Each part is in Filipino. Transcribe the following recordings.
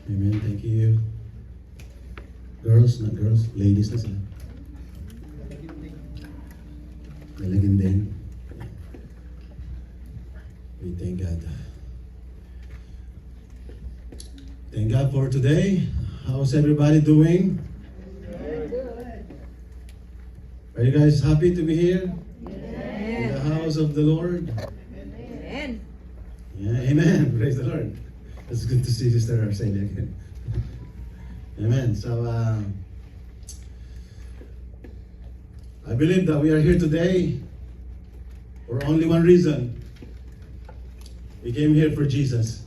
Amen. Thank you. Girls, not girls. Ladies na sila. Nalagin din. We thank God. Thank God for today. How's everybody doing? Are you guys happy to be here? In the house of the Lord? Amen. Yeah, amen. Praise the Lord. It's good to see Sister Arcelia again. Amen. So, I believe that we are here today for only one reason. We came here for Jesus.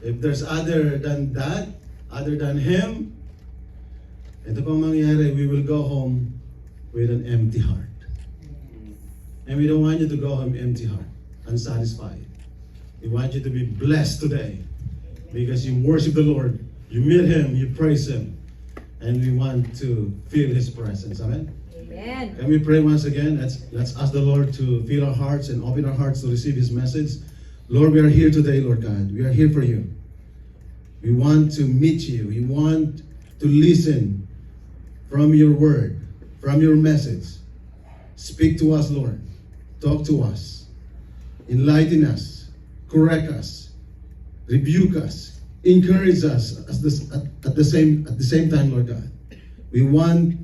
If there's other than that, other than Him, ito pang mangyayari, we will go home with an empty heart. And we don't want you to go home empty heart, unsatisfied. We want you to be blessed today because you worship the Lord, you meet Him, you praise Him, and we want to feel His presence. Amen? Amen. Can we pray once again? Let's ask the Lord to fill our hearts and open our hearts to receive His message. Lord, we are here today, Lord God. We are here for you. We want to meet you. We want to listen from your word, from your message. Speak to us, Lord. Talk to us. Enlighten us. Correct us. Rebuke us. Encourage us at the same time, Lord God. We want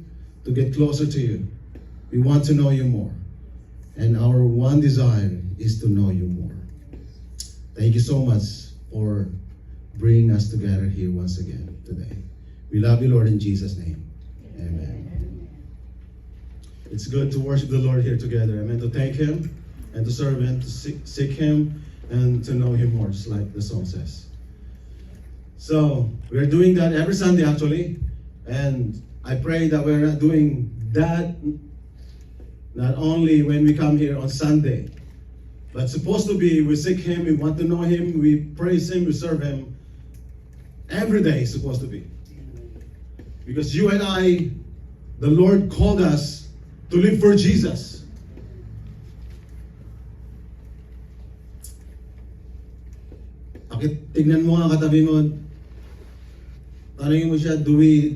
to get closer to you. We want to know you more. And our one desire is to know you more. Thank you so much for bringing us together here once again today. We love you, Lord, in Jesus' name. Amen. It's good to worship the Lord here together. Amen. To thank Him and to serve Him, to seek Him and to know Him more, just like the song says. So, we're doing that every Sunday actually. And I pray that we're not doing that not only when we come here on Sunday, but supposed to be we seek Him, we want to know Him, we praise Him, we serve Him. Every day is supposed to be. Because you and I, the Lord called us to live for Jesus. Tignan mo nga katabi mo, tanongin mo siya, do we,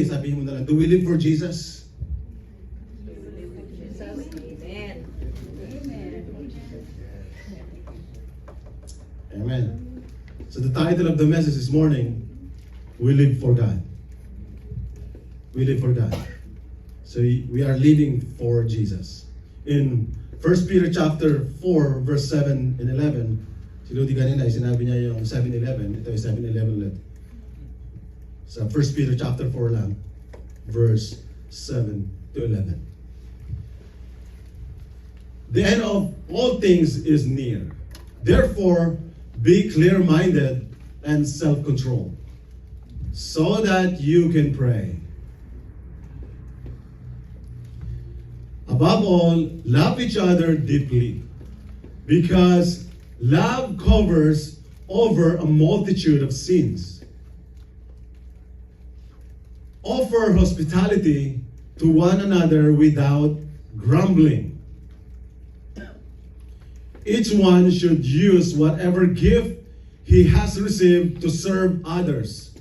sabihin mo na lang, do we live for Jesus? Amen. Amen. So the title of the message this morning, we live for God. We live for God. So we are living for Jesus. In 1 Peter chapter 4, verse 7 and 11, si Ludi kanina, sinabi niya yung 7-11. Ito yung 7-11 ulit. Sa 1 Peter chapter 4 lang, verse 7 to 11. The end of all things is near. Therefore, be clear-minded and self-controlled, so that you can pray. Above all, love each other deeply, because love covers over a multitude of sins. Offer hospitality to one another without grumbling. Each one should use whatever gift he has received to serve others,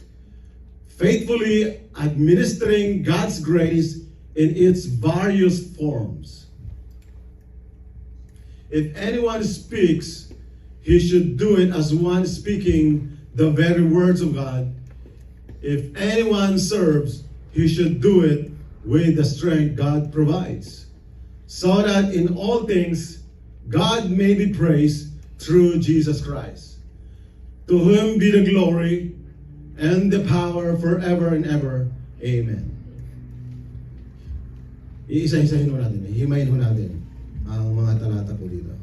faithfully administering God's grace in its various forms. If anyone speaks, he should do it as one speaking the very words of God. If anyone serves, he should do it with the strength God provides, so that in all things God may be praised through Jesus Christ. To whom be the glory and the power forever and ever. Amen. Iisa-isahin mo natin, himayin mo natin ang mga talata po dito.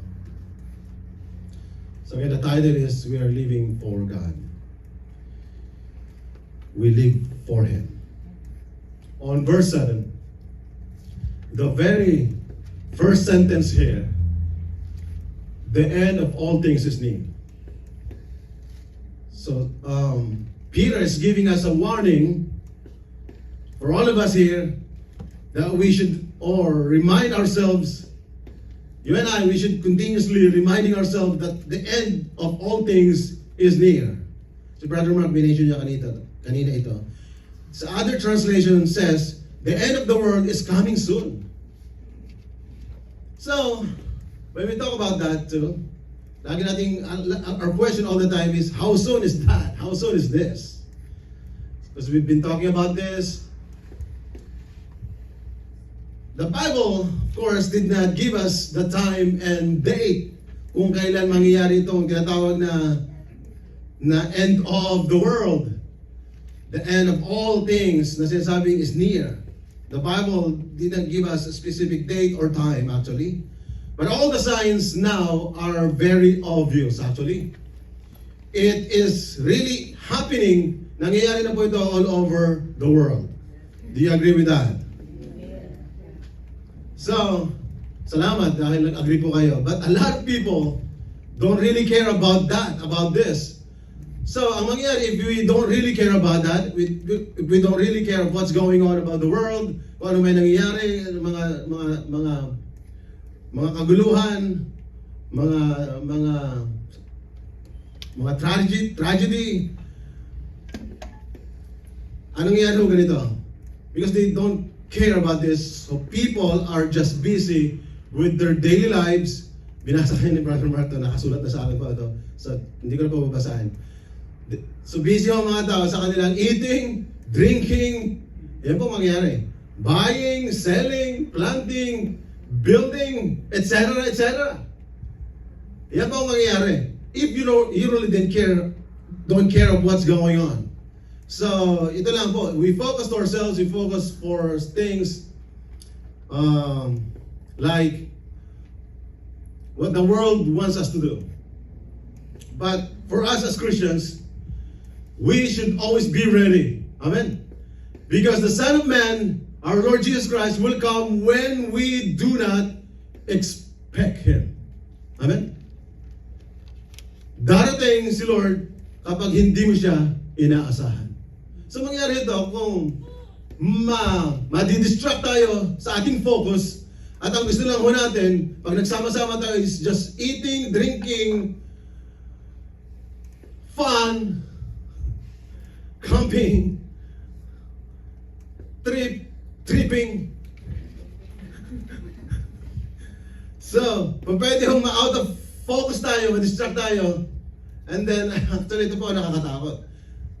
So again, the title is, we are living for God. We live for Him. On verse 7, the very first sentence here, the end of all things is near. So Peter is giving us a warning for all of us here that we should, or remind ourselves, you and I, we should continuously reminding ourselves that the end of all things is near. Si Brother Mark, bination niya kanina ito. Sa other translation says, the end of the world is coming soon. So, when we talk about that too, lagi nating, our question all the time is, how soon is that? How soon is this? Because we've been talking about this. The Bible, of course, did not give us the time and date kung kailan mangyayari itong tinatawag na end of the world. The end of all things na sinasabing is near. The Bible didn't give us a specific date or time actually. But all the signs now are very obvious actually. It is really happening. Nangyayari na po ito all over the world. Do you agree with that? So, salamat dahil nag-agree po kayo. But a lot of people don't really care about that, about this. So, ang mangyayari, if we don't really care about that, if we don't really care of what's going on about the world, kung ano may nangyayari, mga kaguluhan, mga tragedy. Anong nangyayari ho ganito? Because they don't care about this, so people are just busy with their daily lives. Binasa kayo ni Brother Mark, nakasulat na sa akin pa ito, so hindi ko na po babasahin. So busy ang mga tao sa kanilang eating, drinking, yan po mangyayari. Buying, selling, planting, building, etc., etc. Yan po ang mangyayari. If you really don't care of what's going on. So, ito lang po. We focus ourselves, we focus for things like what the world wants us to do. But for us as Christians, we should always be ready. Amen? Because the Son of Man, our Lord Jesus Christ, will come when we do not expect Him. Amen? Darating si Lord kapag hindi mo siya inaasahan. So mangyari ito kung madidistract tayo sa ating focus at ang gusto lang ho natin, pag nagsama-sama tayo is just eating, drinking, fun, camping, tripping. So, pwede hong ma-out of focus tayo, ma-distract tayo, and then, actually ito po nakakatakot.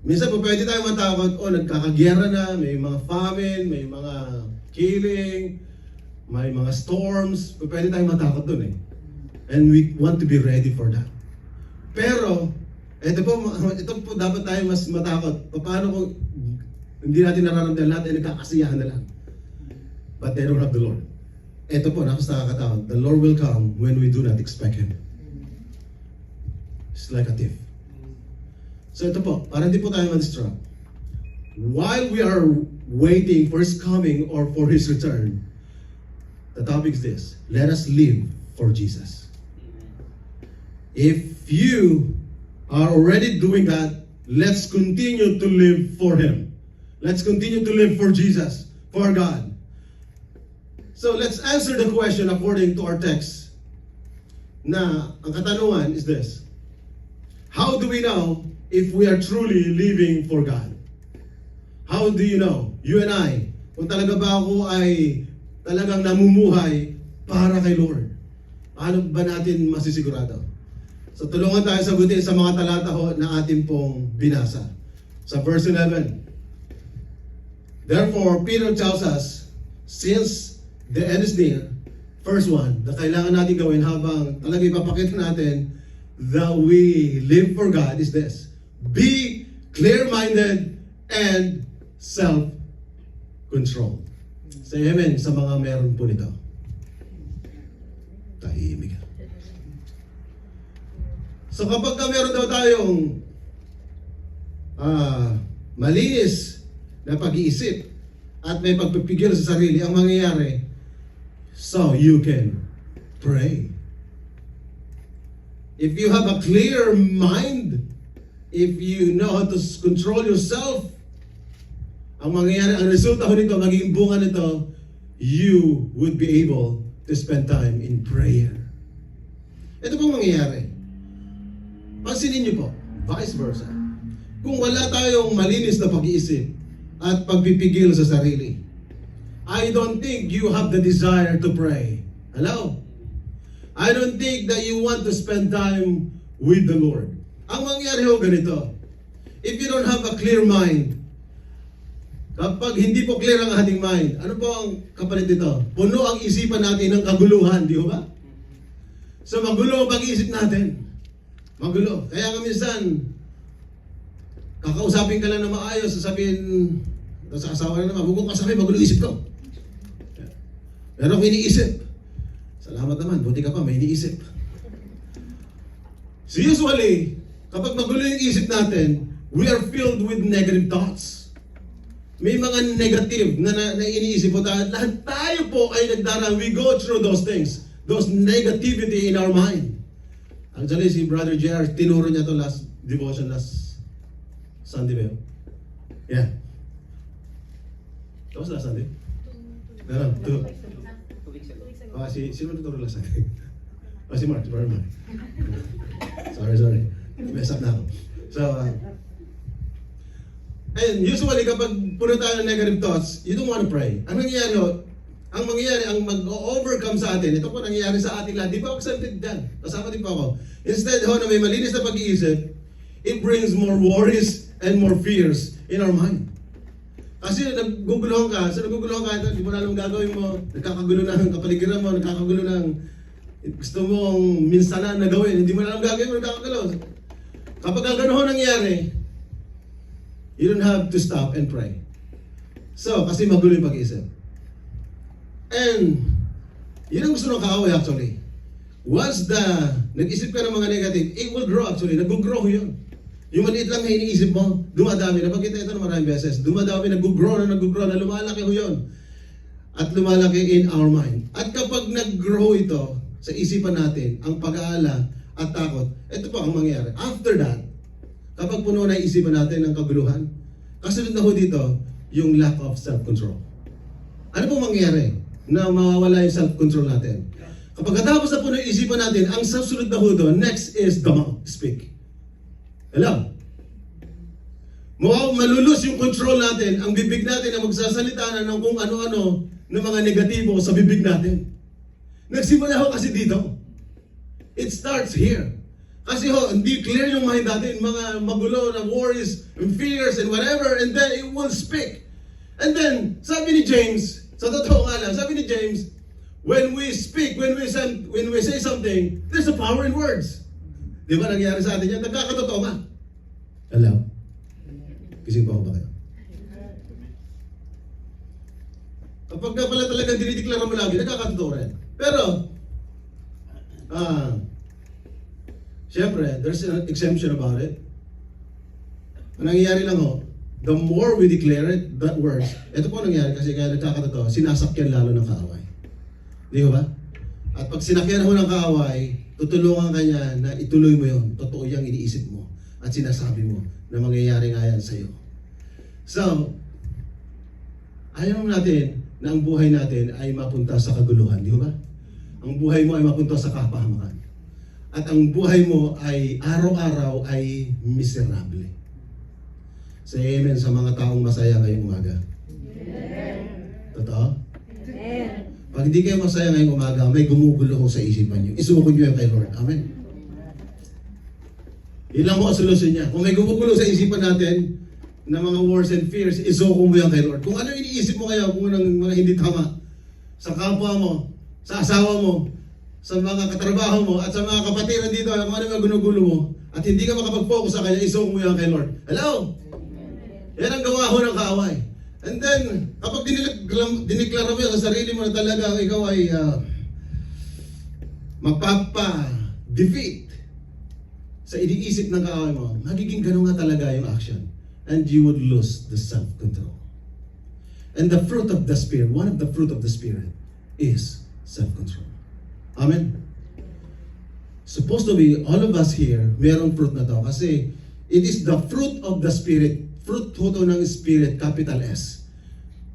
Minsan po pwede tayo matakot, nagkakagyera na, may mga famine, may mga killing, may mga storms, pwede tayo matakot dun eh. And we want to be ready for that. Pero, ito po dapat tayo mas matakot. Paano kung hindi natin nararamdaman lahat ay nagkakasiyahan na lang. But they don't have the Lord. Ito po, nakakatakot. The Lord will come when we do not expect Him. It's like a thief. So ito po, para hindi po tayo ma-distract. While we are waiting for His coming or for His return, the topic is this: let us live for Jesus. If you are already doing that, let's continue to live for Him. Let's continue to live for Jesus, for God. So let's answer the question according to our text. Na ang katanungan is this: how do we know if we are truly living for God? How do you know, you and I, kung talaga ba ako ay talagang namumuhay para kay Lord? Paano ba natin masisigurado? So tulungan tayo sagutin sa mga talata ho na ating pong binasa. Sa verse 11. Therefore, Peter tells us, since the end is near, first one, na kailangan natin gawin habang talaga ipapakita natin that we live for God is this: be clear-minded and self-control. Say amen sa mga meron po nito. Tahimik. So kapag meron daw tayong malinis na pag-iisip at may pagpipigil sa sarili, ang mangyayari, so you can pray. If you have a clear mind, if you know how to control yourself, ang mangyayari, ang resulta nito, magiging bunga nito, you would be able to spend time in prayer. Ito pong mangyayari. Pansinin niyo po, vice versa. kung wala tayong malinis na pag-iisip at pagpipigil sa sarili, I don't think you have the desire to pray. Hello? I don't think that you want to spend time with the Lord. Ang mangyari ho ganito, if you don't have a clear mind, kapag hindi po clear ang ating mind, ano po ang kapalit nito? Puno ang isipan natin ng kaguluhan, di ba? So magulo ang pag-iisip natin. Magulo. Kaya nga minsan, kakausapin ka lang na maayos, sasabihin, sa asawa na naman, huwag kong kasabi, magulo isip ko. Pero kung iniisip, salamat naman, buti ka pa, may iniisip. So usually, kapag magulo yung isip natin, we are filled with negative thoughts. May mga negative na iniisip po tayo. Lahat tayo po ay nagdaraan. We go through those things. Those negativity in our mind. Actually, si Brother JR, tinuro niya to last devotion, last Sunday ba yun? Yeah. Tapos last Sunday? No, 2 sino nagturo last Sunday? Si Mark, si Brother Mark. Sorry. Mess up na ako. So, and usually kapag puno tayo ng negative thoughts, you don't want to pray. Ang mangyayari, ang mag-overcome sa atin, ito po nangyayari sa ating lahat. Di ba accepted dyan? Kasama din po ako. Instead na may malinis na pag-iisip, it brings more worries and more fears in our mind. Kasi naguguluhan ka, hindi mo na alam gagawin mo, nagkakagulo na ang kapaligiran mo, nagkakagulo na ang gusto mong minsanan na gawin, hindi mo na alam gagawin mo, nagkakagulo. Kapag ang ganoon nangyari, you don't have to stop and pray. So, kasi magulo yung pag-iisip. And, yun ang gusto ng kaaway actually. Once nag-isip ka ng mga negative, it will grow actually. Nag-grow yun. Yung maliit lang na iniisip mo, dumadami. Napakita ito ng maraming beses. Dumadami, nag-grow na, lumalaki ho yun. At lumalaki in our mind. At kapag nag-grow ito sa isipan natin, ang pag-aala at takot, ito po ang mangyayari. After that, kapag puno na isipan natin ng kaguluhan, kasunod na ho dito, yung lack of self-control. Ano pong mangyayari na mawawala yung self-control natin? Kapag katapos na puno yung isipan natin, ang susunod na ho doon, next is the mouth, speak. Hello? Malulus yung control natin, ang bibig natin na magsasalita na ng kung ano-ano ng mga negatibo sa bibig natin. Nagsimula ho kasi dito. It starts here. Kasi ho, hindi clear yung mind natin, mga magulo na worries and fears and whatever, and then it will speak. And then, sabi ni James, sa totoo nga lang, sabi ni James, when we speak, when we say something, there's a power in words. Di ba nangyari sa atin yan? Nagkakatotoo nga. Hello? Gising pa ako ba kayo? Kapag na pala talagang dinideklara mo lagi, nagkakatotoo rin. Pero, siyempre, there's an exemption about it. Ang nangyayari lang ho, the more we declare it, that words, ito po nangyayari kasi kaya nagkakatotoo, sinasakyan lalo ng kaaway. Di ba? At pag sinakyan ho ng kaaway, tutulungan ka niya na ituloy mo yun. Totoo yung iniisip mo at sinasabi mo na mangyayari nga yan sa'yo. So, ayaw natin na ang buhay natin ay mapunta sa kaguluhan, di ba? Ang buhay mo ay mapunta sa kapahamakan. At ang buhay mo ay araw-araw ay miserable. Say amen sa mga taong masaya ngayong umaga. Amen. Totoo? Amen. Pag hindi kayo masaya ngayong umaga, may gumugulo ko sa isipan nyo. Isuko nyo yan kay Lord. Amen? Yun lang mo ang solusyon niya. Kung may gumugulo sa isipan natin, na mga worries and fears, isuko mo yan kay Lord. Kung ano iniisip mo kaya, kung anong mga hindi tama, sa kapwa mo, sa asawa mo, sa mga katrabaho mo, at sa mga kapatiran dito, kung ano mga gunugulo mo, at hindi ka makapag-focus sa kanya, isuko mo yan kay Lord. Hello? Yan ang gawa ho ng kaaway. And then, kapag diniklara mo yan sa sarili mo na talaga ikaw ay mapapa-defeat sa iniisip ng kaaway mo, magiging ganun nga talaga yung action. And you would lose the self-control. And the fruit of the Spirit, one of the fruit of the Spirit is self-control. Amen? Supposed to be, all of us here, merong fruit na to. Kasi it is the fruit of the Spirit. Fruit ho to ng Spirit, capital S.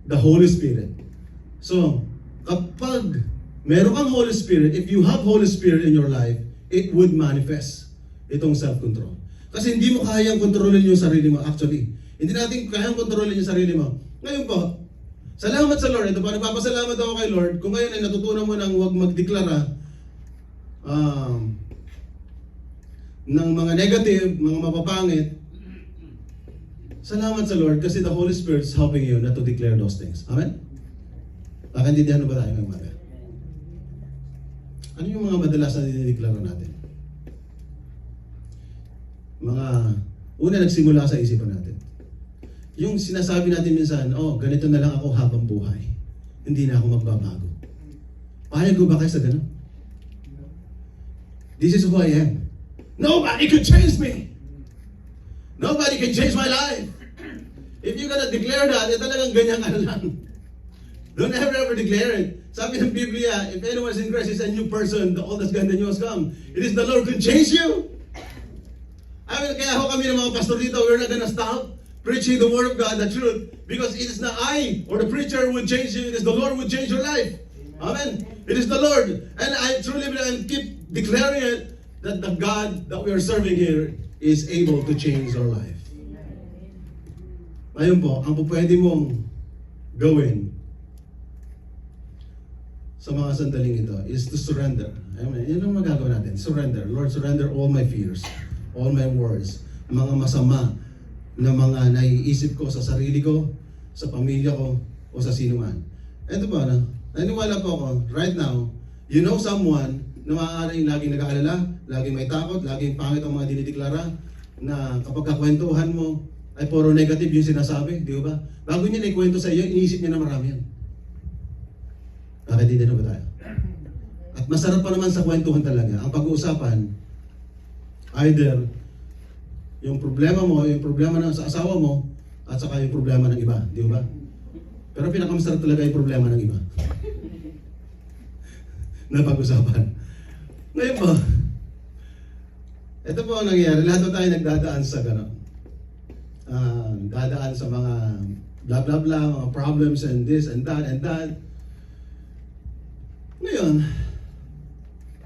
The Holy Spirit. So, kapag meron kang Holy Spirit, if you have Holy Spirit in your life, it would manifest itong self-control. Kasi hindi mo kayang kontrolin yung sarili mo actually. Hindi natin kayang kontrolin yung sarili mo. Ngayon po, salamat sa Lord. Ito pa, nagpapasalamat ako kay Lord. Kung ngayon ay natutunan mo nang huwag magdeklara ng mga negative, mga mapapangit, salamat sa Lord kasi the Holy Spirit is helping you not to declare those things. Amen? Nakaintindihan ba tayo ngayong umaga? Ano yung mga madalas na dinideklara natin? Una nagsimula sa isipan natin. Yung sinasabi natin minsan, ganito na lang ako habang buhay. Hindi na ako magbabago. Payag ko ba kayo sa ganun? This is who I am. Nobody could change me. Nobody can change my life. If you're gonna declare that, talagang ganyan ka lang. Don't ever declare it. Sabi ng Biblia, if anyone is in Christ, is a new person, the old has gone, the new has come. It is the Lord who can change you. Kaya ho kami ng mga pastor dito, we're not gonna stop preaching the word of God, the truth, because it is not I or the preacher who will change you, it is the Lord who will change your life. Amen. It is the Lord. And I truly believe and keep declaring it that the God that we are serving here is able to change our life. Ngayon po, ang pwede mong gawin sa mga sandaling ito is to surrender. Amen. Yan ang magagawa natin. Surrender. Lord, surrender all my fears, all my worries, mga masama na mga naiisip ko sa sarili ko, sa pamilya ko, o sa sino man. Ito po, naniwala po ako, right now, you know someone na maaaring laging nag-aalala, laging may takot, laging pangit ang mga dinideklara, na kapag kakwentuhan mo, ay puro negative yung sinasabi, di ba? Bago niya naikwento sa iyo, iniisip niya na marami yan. Nakakintindi na ba tayo? At masarap pa naman sa kwentuhan talaga. Ang pag-uusapan, either yung problema mo, yung problema sa asawa mo, at saka yung problema ng iba, di ba? Pero pinakamasarap talaga yung problema ng iba. Na pag-usapan. Ngayon po, ito po ang nangyayari. Lahat tayo nagdadaan sa gano'n. Dadaan sa mga blah blah blah, mga problems and this and that and that. Ngayon,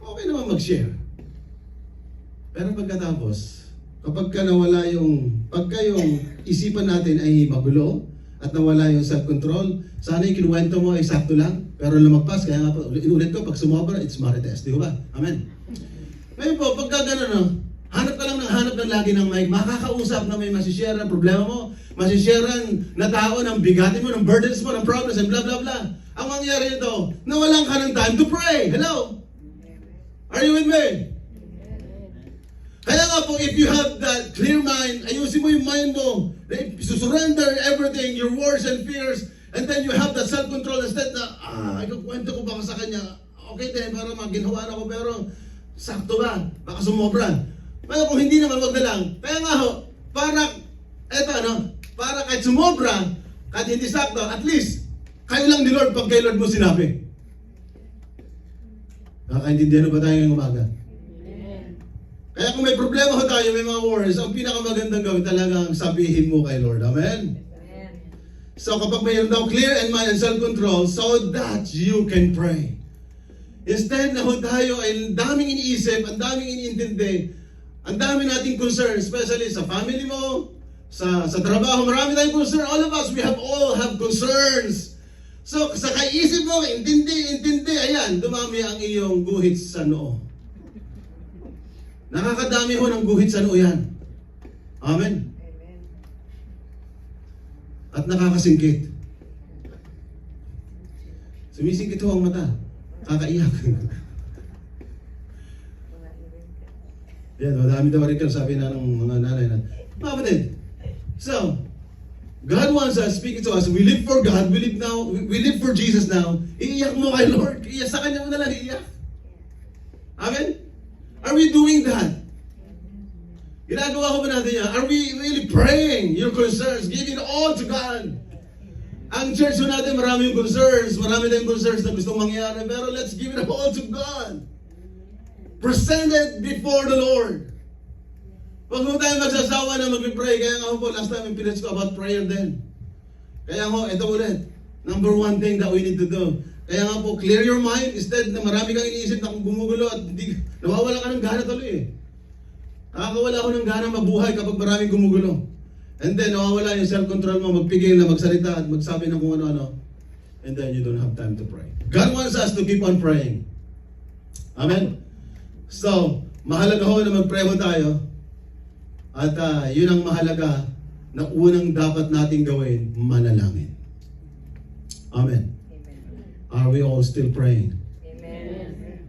okay naman mag-share. Pero pagkatapos, kapag nawala pagka yung isipan natin ay magulo at nawala yung self-control, sana yung kinuwento mo ay sakto lang, pero lumagpas, kaya nga po, inulit ko, pag sumobra, it's marites, di ba? Amen. Ngayon po, pagka gano'n, hanap ka lang ng lagi ng may makakausap na may masishare ng problema mo, masishare na tao ng bigatin mo, ng burdens mo, ng problems, and blah blah blah. Ang mangyari nito, nawalan ka ng time to pray. Hello? Are you with me? Kaya nga po, if you have that clear mind, ayusin mo yung mind mo, surrender everything, your worries and fears, and then you have that self-control instead na, ikukwento ko baka sa kanya, okay din, para maginawa ako, pero sakto ba? Baka sumobra. Pero kung hindi naman, wag na lang. Kaya nga ho, para kahit sumobra, kahit hindi sakto, at least, kayo lang ni Lord pag kay Lord mo sinabi. Nakakaintindihan ba tayo ngayong umaga? Kaya kung may problema ho tayo, may mga worries, ang pinakamagandang gawin talagang sabihin mo kay Lord. Amen? So kapag mayroon daw clear and mind and self-control, so that you can pray. Instead na ho tayo ay daming iniisip, ang daming iniintindi, ang dami nating concern, especially sa family mo, sa trabaho, marami tayong concern. All of us, we all have concerns. So sa kaisip mo, intindi, ayan, dumami ang iyong guhit sa noo. Nakakadami ho ng guhit sa noo yan. Amen? At nakakasingkit. Sumisingkit ho ang mata. Kakaiyak. Yan, madami daw rin sabi na ng mga nanay na, kapatid, so, God wants us, speaking to us, we live for God, we live for Jesus now, iiyak mo kay Lord, iiyak sa Kanya mo na lang, iiyak. Amen? Are we doing that? Ginagawa ko ba natin yan? Are we really praying your concerns, giving it all to God? Ang church natin, marami yung concerns, marami tayong concerns na gustong mangyari, pero let's give it all to God. Present it before the Lord. Huwag mo tayo magsasawa na mag-pray. Kaya nga po, last time yung pinits ko about prayer din. Kaya nga, ito ulit. Number one thing that we need to do. Kaya nga po, clear your mind. Instead na marami kang iniisip na kung gumugulo at nawawala ka ng gana tuloy eh. Nakakawala ako ng gana mabuhay kapag maraming gumugulo. And then, nawawala yung self-control mo, magpigil na magsalita at magsabi ng kung ano-ano. And then, you don't have time to pray. God wants us to keep on praying. Amen? So, mahalaga ho na mag-pray ho tayo. At yun ang mahalaga na unang dapat nating gawin, manalangin. Amen. Are we all still praying? Amen.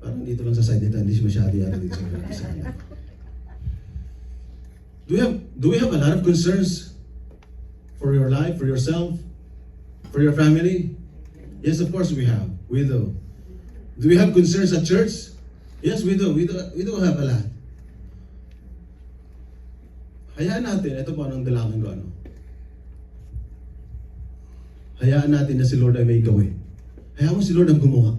Parang dito lang sa side nito, hindi siya masyado yata dito sa side. Do we have a lot of concerns for your life, for yourself, for your family? Yes, of course we have. We do. Do we have concerns at church? Yes, we do. We do have a lot. Hayaan natin, ito po anong dalangin ko, ano? Hayaan natin na si Lord ay may gawin. Hayaan mo si Lord ang gumawa.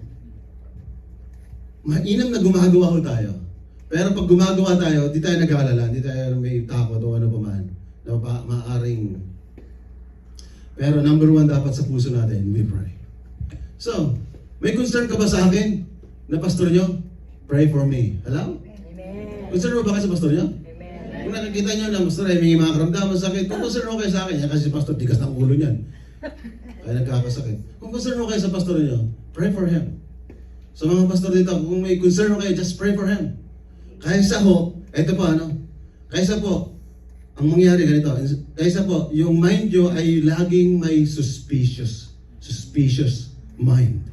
Mainam na gumagawa ho tayo. Pero pag gumagawa tayo, di tayo nag-aalala, di tayo may takot o ano pa man. Na maaring. Pero number one dapat sa puso natin, we pray. So, may concern ka ba sa akin na pastor nyo? Pray for me. Hello? Amen. Concern mo ba kayo sa pastor nyo? Amen. Kung nakikita nyo na pastor ay may mga karamdaman sakit, kung concern mo kayo sa akin, yan kasi si pastor, tigas ng ulo niyan. Kaya nagkakasakit. Kung concern mo kayo sa pastor nyo, pray for him. So mga pastor dito, kung may concern mo kayo, just pray for him. Kaysa ho, eto po ano, kaysa po, ang mangyari ganito, kaysa po, yung mind nyo ay laging may suspicious mind.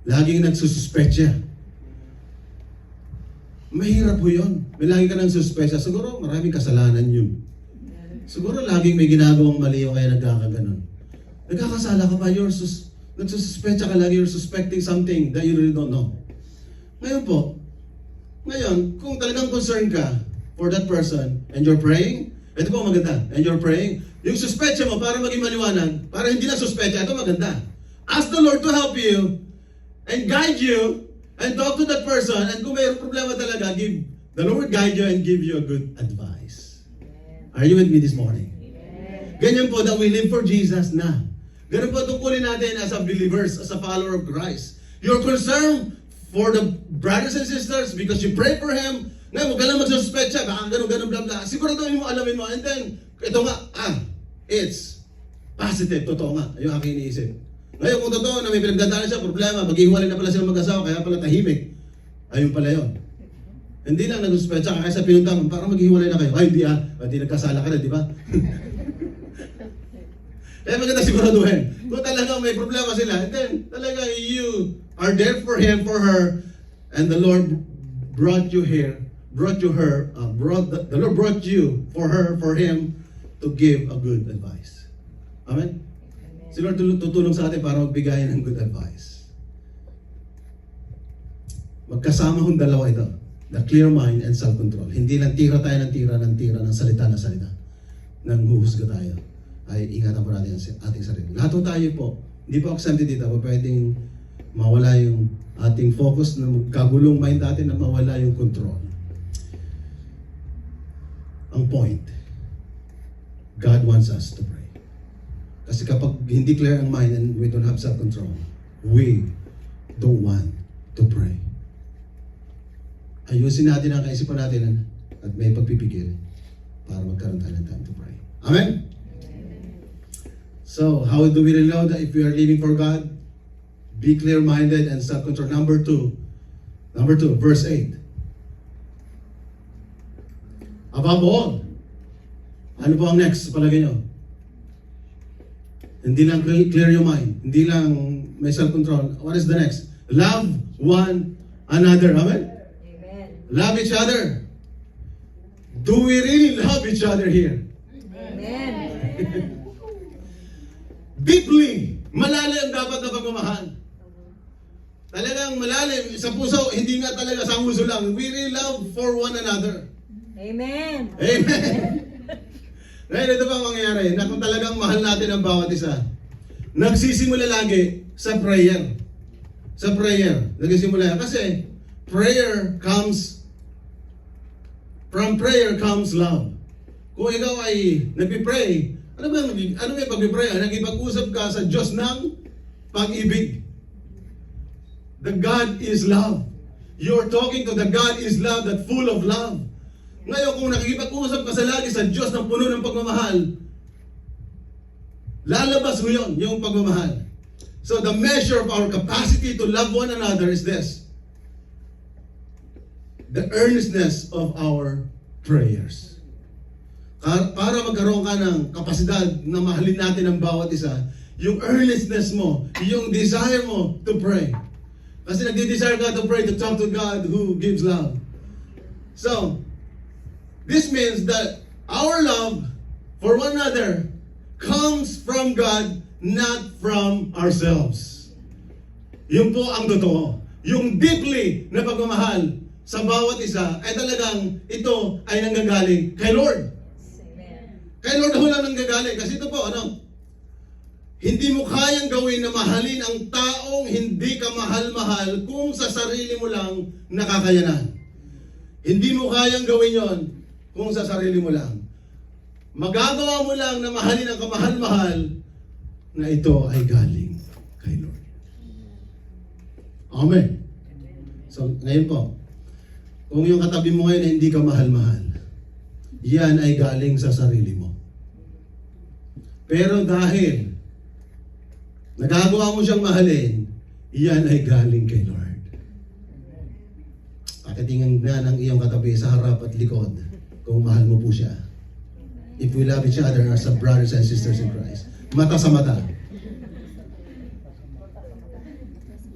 Laging nagsususpetya. Mahirap po yun. May lagi ka ng suspetya. Siguro maraming kasalanan yun. Siguro laging may ginagawang mali o kaya nagkakaganon. Nagkakasala ka pa, nagsususpetya ka lagi, you're suspecting something that you really don't know. Ngayon, kung talagang concerned ka for that person and you're praying, ito po maganda, and you're praying, yung suspetya mo para maging maliwanag, para hindi na suspetya, ito maganda. Ask the Lord to help you and guide you and talk to that person, and kung may problema talaga, the Lord guide you and give you a good advice. Are you with me this morning? Ganyan po that we live for Jesus na. Ganun po tungkulin natin as a believers, as a follower of Christ. You're concerned for the brothers and sisters because you pray for him. Ngayon, huwag ka lang magsuspetya, baka ganun, bla bla. Siguraduhin mo, alamin mo, and then, ito nga, it's positive, totoo nga, yung aking iniisip. Ngayon, kung totoo na may pinagdadaanan siya, problema, maghihiwalay na pala sila mag-asawa, kaya pala tahimik. Ayun pala yun. Hindi lang nagsuspetsa ka, kaya sa pinunta mo, parang maghihiwalay na kayo. Ay, hindi nagkasala ka na, di ba? Kaya maganda siguraduhin. Kung talagang may problema sila, and then talaga you are there for him, for her, and the Lord brought you here, the Lord brought you for her, for him, to give a good advice. Amen? Si Lord tutulong sa atin para magbigay ng good advice. Magkasama hong dalawa ito. The clear mind and self-control. Hindi lang tira tayo ng salita na salita. Nang huhusga tayo. Ay ingatan po natin ang ating sarili. Lahat po tayo po, hindi po exempted dito, pwedeng mawala yung ating focus na magkagulong mind natin na mawala yung control. Ang point, God wants us to pray. Kasi kapag hindi clear ang mind and we don't have self-control, we don't want to pray. Ayusin natin ang kaisipan natin at may pagpipigil para magkaroon tayo ng time to pray. Amen? So, how do we really know that if we are living for God? Be clear-minded and self-control. Number two, verse 8. Above all, ano po ang next sa palagay nyo? Hindi lang clear your mind. Hindi lang may self-control. What is the next? Love one another. Amen? Amen. Love each other. Do we really love each other here? Amen. Deeply, malalim dapat na pagmamahal. Talagang malalim, sa puso, hindi nga talaga sa puso lang. We really love for one another. Amen. Amen. Ngayon, ito pa ang mangyayari, na kung talagang mahal natin ang bawat isa, nagsisimula lagi sa prayer. Sa prayer. Nagsisimula yan. Kasi, from prayer comes love. Kung ikaw ay nagpipray, ano may pag-pray? Nagipag-usap ka sa Diyos ng pag-ibig. The God is love. You're talking to the God is love, that full of love. Ngayon, kung nakikipag-usap ka sa lagi sa Diyos na puno ng pagmamahal, lalabas mo yun, yung pagmamahal. So the measure of our capacity to love one another is this: the earnestness of our prayers. Para magkaroon ka ng kapasidad na mahalin natin ang bawat isa, yung earnestness mo, yung desire mo to pray. Kasi nagdi-desire ka to pray, to talk to God who gives love. So, this means that our love for one another comes from God, not from ourselves. Yun po ang totoo. Yung deeply na pagmamahal sa bawat isa ay talagang ito ay nanggagaling kay Lord. Amen. Kay Lord ho lang nanggagaling. Kasi ito po, hindi mo kayang gawin na mahalin ang taong hindi ka mahal-mahal kung sa sarili mo lang nakakayanan. Hindi mo kayang gawin yon kung sa sarili mo lang. Magagawa mo lang na mahalin ang kamahal-mahal na ito ay galing kay Lord. Amen. So, ngayon po, kung yung katabi mo ngayon ay hindi ka mahal-mahal, yan ay galing sa sarili mo. Pero dahil nagagawa mo siyang mahalin, yan ay galing kay Lord. Pakitingin na ng iyong katabi sa harap at likod kung mahal mo po siya. If we love each other as brothers and sisters in Christ. Mata sa mata.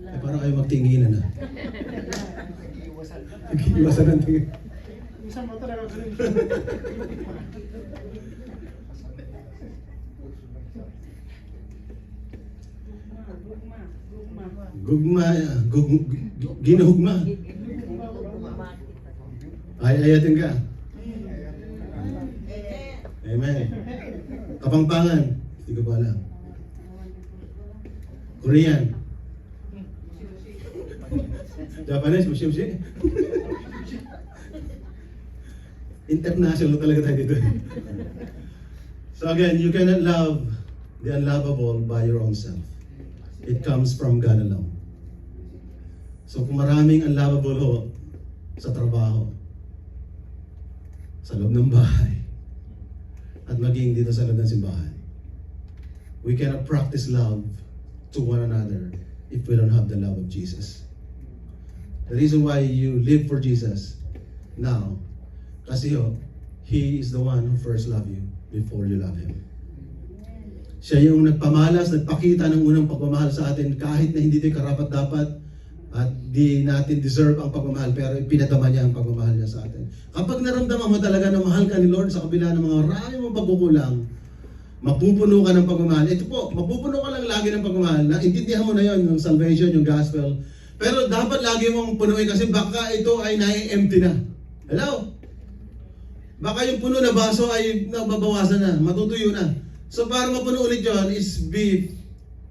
Eh, parang kayo magtinginan na. Iwasan ang tingin. Isang mata lang ako rin. Ginahugma. Ayatin ka. Amen. Kapampangan. Hindi ko pa alam. Korean. Japanese, mushi-mushi. International talaga tayo dito. So again, you cannot love the unlovable by your own self. It comes from God alone. So kung maraming unlovable ho sa trabaho, sa loob ng bahay, at maging dito sa loob ng simbahan, we cannot practice love to one another if we don't have the love of Jesus. The reason why you live for Jesus now, kasi He is the one who first loved you before you love Him. Siya yung nagpamalas, nagpakita ng unang pagmamahal sa atin kahit na hindi tayo karapat-dapat at di natin deserve ang pagmamahal, pero pinadama niya ang pagmamahal niya sa atin. Kapag naramdaman mo talaga na mahal ka ni Lord sa kabila ng mga marami mong pagkukulang, mapupuno ka ng pagmamahal. Ito po, mapupuno ka lang lagi ng pagmamahal. Naintindihan mo na yon, yung salvation, yung gospel. Pero dapat lagi mong punuin kasi baka ito ay nai-empty na. Hello? Baka yung puno na baso ay nababawasan na, matutuyo na. So para mapuno ulit yun is be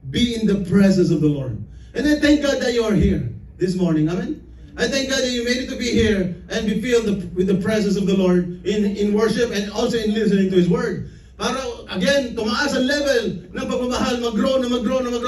in the presence of the Lord. And I thank God that you are here this morning. Amen? I thank God that you made it to be here and be filled with the presence of the Lord in worship and also in listening to His Word. Para, again, tumaas ang level ng pagmamahal, mag-grow.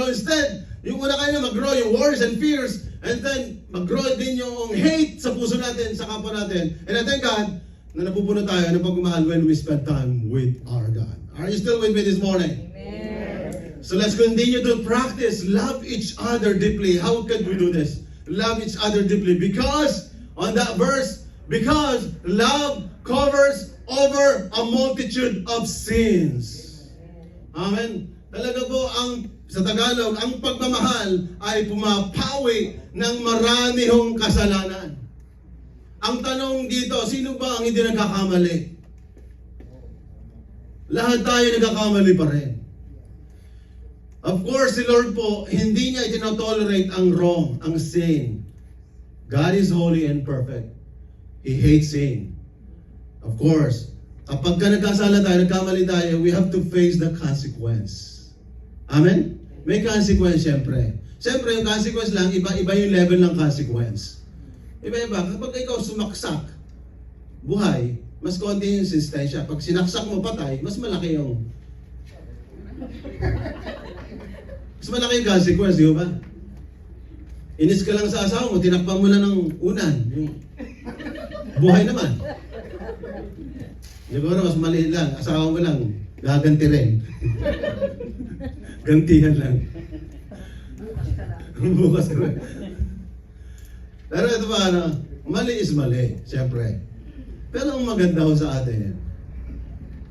Instead, yung una kayo na mag-grow yung worries and fears, and then mag-grow din yung hate sa puso natin, sa kapwa natin. And I thank God na napupuno tayo ng pagmamahal when we spend time with our God. Are you still with me this morning? Amen. So let's continue to practice love each other deeply. How can we do this? Love each other deeply. Because, on that verse, because love covers over a multitude of sins. Amen. Talaga po sa Tagalog, ang pagmamahal ay pumapawi ng marami hong kasalanan. Ang tanong dito, sino ba ang hindi nagkakamali? Lahat tayo nagkakamali pa rin. Of course, si Lord po, hindi niya itinotolerate ang wrong, ang sin. God is holy and perfect. He hates sin. Of course, kapag ka nagkasala tayo, nagkamali tayo, we have to face the consequence. Amen? May consequence, syempre. Syempre, yung consequence lang, iba-iba yung level ng consequence. Iba-iba. Kapag ikaw sumaksak, buhay, mas konti yung insistensya. Pag sinaksak mo patay, mas malaki yung consequence, di ba? Inis ka lang sa asawa mo, tinakpan mo lang ng unan. Yung buhay naman. Siguro mas maliit lang, asawa mo lang, gaganti rin. Gantihan lang. Bukas ka rin. Pero ito ba, mali is mali, siyempre. Pero ang maganda ho sa atin,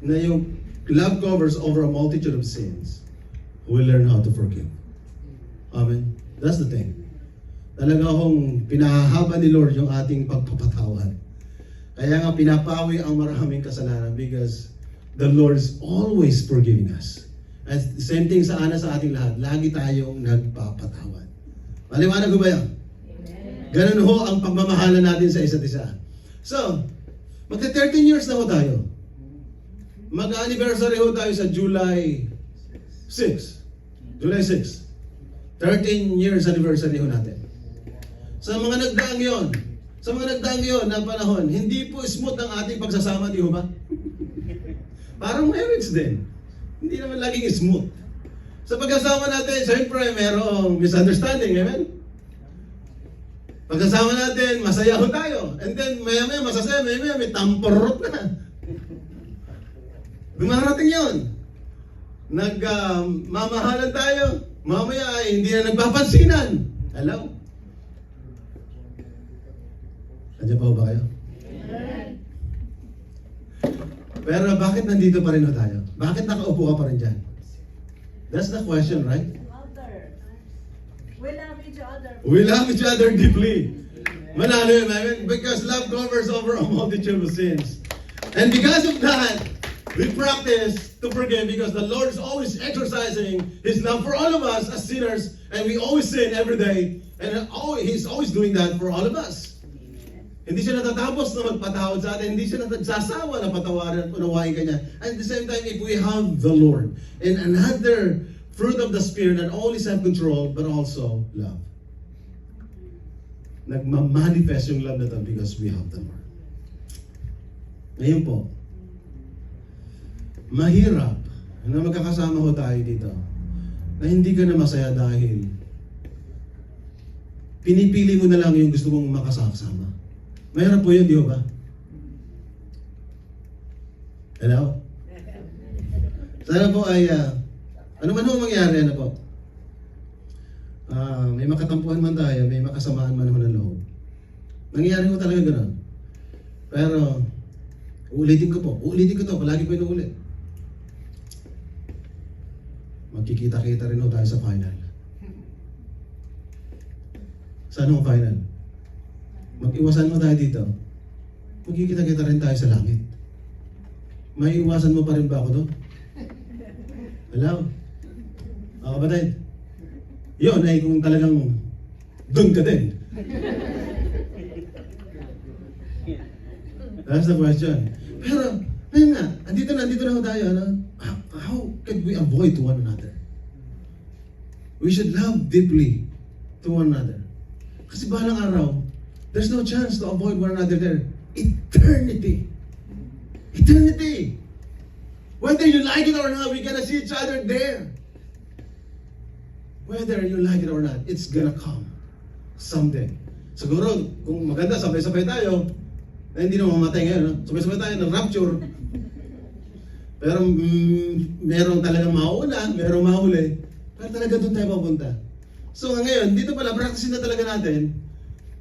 na yung love covers over a multitude of sins, we learn how to forgive. Amen? That's the thing. Talaga akong pinahahaba ni Lord yung ating pagpapatawad. Kaya nga pinapawi ang maraming kasalanan because the Lord is always forgiving us. At the same thing sa ating lahat, lagi tayong nagpapatawad. Maliwanag ko ba yan? Ganun ho ang pagmamahalan natin sa isa't isa. So, magka 13 years na ho tayo. Mag-anniversary ho tayo sa July 6. July 6. 13 years anniversary ho natin. Sa mga nagdaang yon na panahon, hindi po smooth ang ating pagsasama, di ho ba? Parang marriage din. Hindi naman laging smooth. Sa pagkasama natin, siyempre, merong misunderstanding, amen? Pagkasama natin, masaya ho tayo. And then, maya-maya, masasaya, maya-maya, may tamporot na. Dumarating yun. Mamahalan tayo. Mamaya ay hindi na nagpapansinan. Hello? Nandiyan pa ba kayo? Pero bakit nandito pa rin ho tayo? Bakit nakaupo ka pa rin dyan? That's the question, right? We love each other. We love each other deeply. Malalim, amen? Because love covers over a multitude of sins. And because of that, we practice to forgive because the Lord is always exercising His love for all of us as sinners, and we always sin every day, and He's always doing that for all of us. Hindi siya natatapos na magpatawad sa atin, hindi siya nagsasawa na patawarin at unawain ka niya. And at the same time, if we have the Lord, and another fruit of the Spirit, not only self-control, but also love. Nagmamanifest yung love na to because we have the Lord. Ngayon po, mahirap na magkakasama ho tayo dito na hindi ka na masaya dahil pinipili mo na lang yung gusto mong makasama. Mahirap po yun, di ba? Hello? Sana po ay, ano man ho mangyari, ano po? May makatampuhan man tayo, may makasamaan man ho ng loob. Nangyayari ho talaga gano'n. Pero, uulitin ko to, palagi ko inuulit. Magkikita-kita rin ho tayo sa final. Saan ho final? Mag-iwasan mo tayo dito. Magkikita-kita rin tayo sa langit. May iwasan mo pa rin ba ako doon? Hello? Mga kapatid. Yun ay kung talagang doon ka din. That's the question. Pero, ayun nga, andito na ho tayo. Ano? How can we avoid one another? We should love deeply to one another. Kasi balang araw, there's no chance to avoid one another there. Eternity. Eternity. Whether you like it or not, we're gonna see each other there. Whether you like it or not, it's gonna come someday. Siguro, kung maganda, sabay-sabay tayo, na hindi na mamatay ngayon, no? Sabay-sabay tayo ng rapture. Pero merong talagang mauna, merong mahuli. Pero talaga doon tayo papunta. So ngayon, dito pala, practicein na talaga natin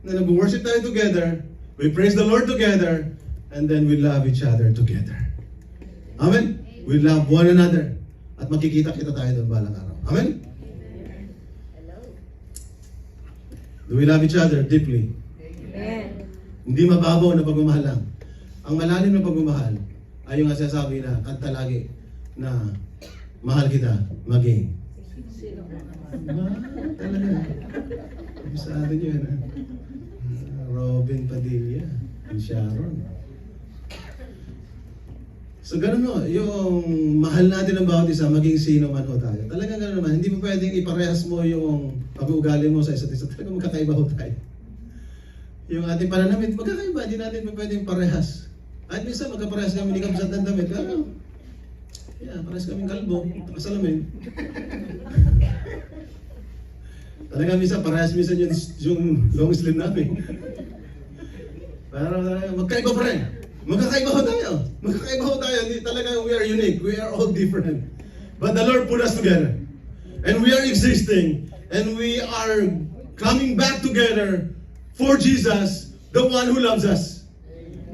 na nag-worship tayo together, we praise the Lord together, and then we love each other together. Amen? We love one another. At makikita-kita tayo doon balang araw. Amen? Hello. Do we love each other deeply? Amen. Hindi mababaw na pagmamahal lang. Ang malalim na pagmamahal ay yung sasabi na kanta lagi na mahal kita, maging. Sino ka? Talaga. Sa atin yun, ha? Robin Padilla, and Sharon. So ganun no, yung mahal natin ang bawat isa, maging sino man ho tayo. Talagang ganun naman, hindi mo pwedeng iparehas mo yung pag-uugali mo sa isa't isa. Talagang magkakaiba ho tayo. Yung ating pananamit, magkakaiba, hindi natin pwedeng parehas. At minsan magkaparehas kami, hindi kami sa dandamit. Pero, parehas kaming kalbo, nakasalamin. Talaga minsan, parehas minsan yung long sleeve namin. Pero magkaiba pa rin. Magkakaiba ho tayo. Magkakaiba ho tayo. Hindi talaga we are unique. We are all different. But the Lord put us together. And we are existing. And we are coming back together for Jesus, the one who loves us.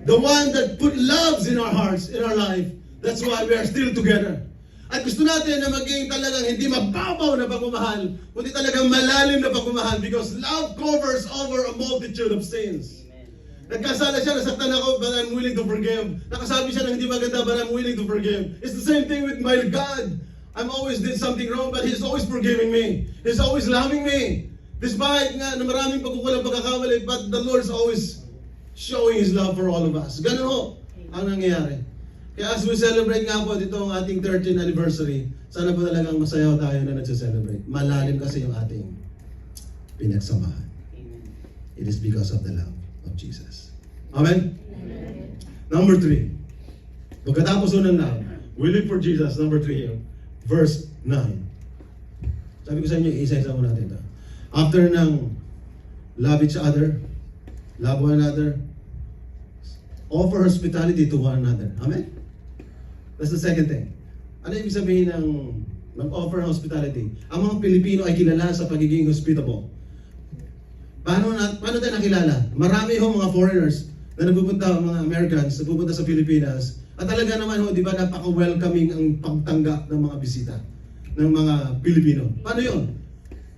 The one that put loves in our hearts, in our life. That's why we are still together. At gusto natin na maging talagang hindi mababaw na pagmamahal, kundi talagang malalim na pagmamahal because love covers over a multitude of sins. Nagkasala siya, nasaktan ako, but I'm willing to forgive. Nakasabi siya ng hindi maganda, but I'm willing to forgive. It's the same thing with my God. I'm always did something wrong, but He's always forgiving me. He's always loving me. Despite nga na maraming pagkukulang pagkakamali, but the Lord's always showing His love for all of us. Ganun ho ang nangyayari. Kaya as we celebrate nga po dito ang ating 13th anniversary, sana po talagang masayaw tayo na nagse-celebrate. Malalim kasi yung ating pinagsamahan. It is because of the love of Jesus. Amen? Amen. Number 3. Pagkatapos ng love, we live for Jesus. Number 3 here. Verse 9. Sabi ko sa inyo, isa-isa mo natin ito. After ng love each other, love one another, offer hospitality to one another. Amen? That's the second thing. Ano ibig sabihin ng mag-offer hospitality? Ang mga Pilipino ay kilala sa pagiging hospitable. Paano tayo nakilala? Marami ho mga foreigners na nagpupunta, mga Americans, nagpupunta sa Pilipinas. At talaga naman ho, di ba, napaka-welcoming ang pagtanggap ng mga bisita ng mga Pilipino. Paano yun?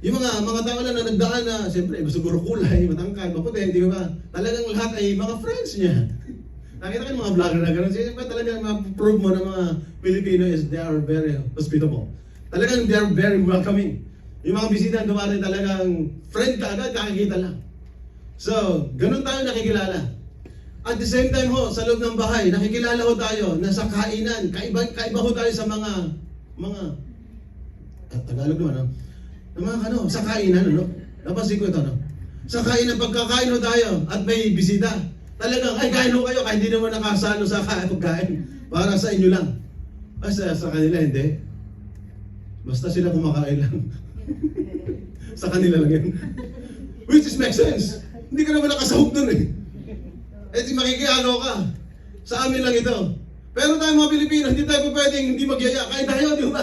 Yung mga tao lang na nagdaan na, siyempre, siguro kulay, matangkad, maputi, di ba? Talagang lahat ay mga friends niya. Nakita ko yung mga vlogger na gano'n. Siyempre talagang ma-prove mo na mga Pilipino is they are very hospitable. Talagang they are very welcoming. Yung mga bisita na dumating talagang friend ka agad, kakikita lang. So, ganun tayo nakikilala. At the same time ho, sa loob ng bahay, nakikilala ho tayo na sa kainan. Kaiba ho tayo sa mga Tagalog naman, no? Sa kainan, no? Napansin ko ito, no? Sa kainan, pagkakain ho tayo at may bisita. Talagang, ay, kain ho kayo, kahit hindi naman nakasalo sa pagkain. Para sa inyo lang. Ay, sa kanila, hindi. Basta sila kumakain lang. Sa kanila lang yun. Which is makes sense. Hindi ka naman nakasahog dun eh. Eh, makikiano ka. Sa amin lang ito. Pero tayo mga Pilipino, hindi tayo pwedeng hindi magyaya. Kain tayo, di ba?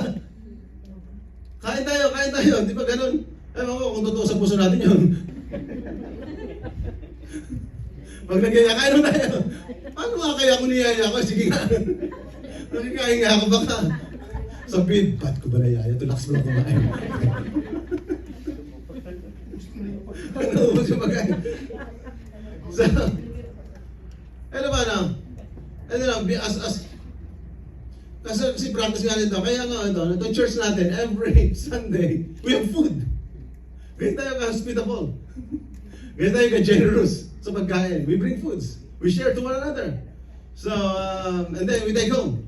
Kain tayo. Di ba ganun? Ewan ko kung totoo sa puso natin yun. Pag nagyaya, kain mo tayo. Paano nga kaya kung niyaya ko? Sige nga. Nakikain nga ako baka. Sa bid, ba't ko ba nayaya? Tulaks mo lang kumain. Ano mo siya magain? So, ano ba na? Ano na, kasi practice nga nito. Kaya nga ito church natin, every Sunday, we have food. Ganyan tayo ka-hospitable. Ganyan tayo ka-generous sa pagkain. We bring foods. We share to one another. So, and then we take home.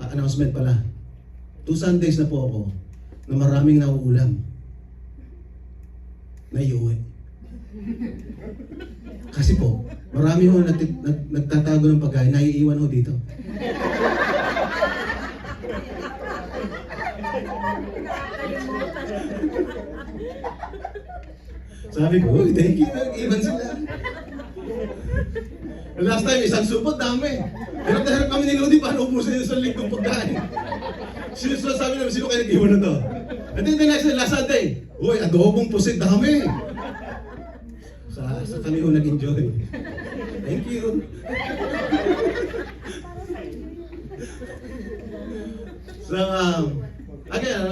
Announcement pala. 2 Sundays na po ako na maraming nauulam na iuwi. Kasi po, marami ho nagtatago ng pagkain, naiiwan ho dito. Sabi ko, oh, thank you, nag-iwan sila. Last time, isang supot, dami. Pero dahil kami ni Lodi, paano ubusin yung isang lingkong pagkain? Sabi namin, sino kayo nag-iwan na to? And then the next day, last Sunday, uy, adobong pusit, dami. Sa kami ho nag-enjoy. Thank you. So, again,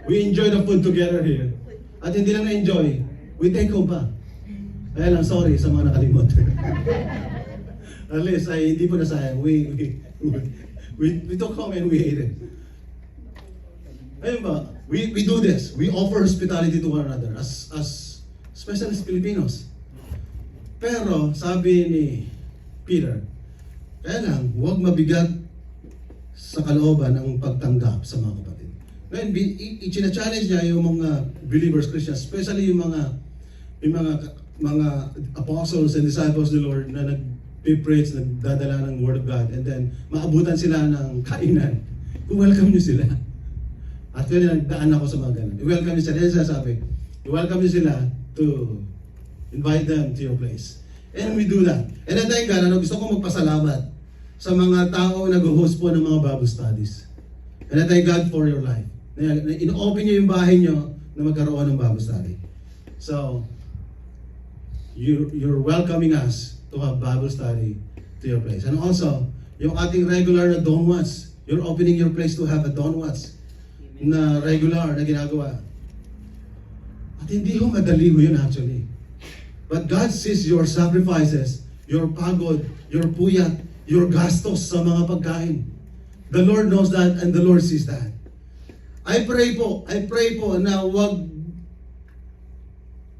we enjoy the food together here. At hindi lang na-enjoy, we take home pa. Kaya lang, sorry sa mga nakalimot. At least, ay hindi po nasayang. We took home and we ate it. Ayun ba? We do this. We offer hospitality to one another as especially as Filipinos. Pero, sabi ni Peter, kaya lang, huwag mabigat sa kalooban ang pagtanggap sa mga kapatid. Ngayon, i-challenge niya yung mga believers, Christians, especially yung mga apostles and disciples of the Lord na nag-preach, nagdadala ng Word of God, and then maabutan sila ng kainan. Welcome niyo sila. Actually, nagdaan ako sa mga ganun. I-welcome nyo sila. Yan sinasabi. I-welcome nyo sila to invite them to your place. And we do that. And at thank God, gusto ko magpasalamat sa mga tao na nag-host po ng mga Bible studies. And I thank God for your life. In-open nyo yung bahay nyo na magkaroon ng Bible study. So, you're welcoming us to have Bible study to your place. And also, yung ating regular na Dawn Watch, you're opening your place to have a Dawn Watch na regular na ginagawa. At hindi ho madali ho yun actually. But God sees your sacrifices, your pagod, your puyat, your gastos sa mga pagkain. The Lord knows that and the Lord sees that. I pray po na wag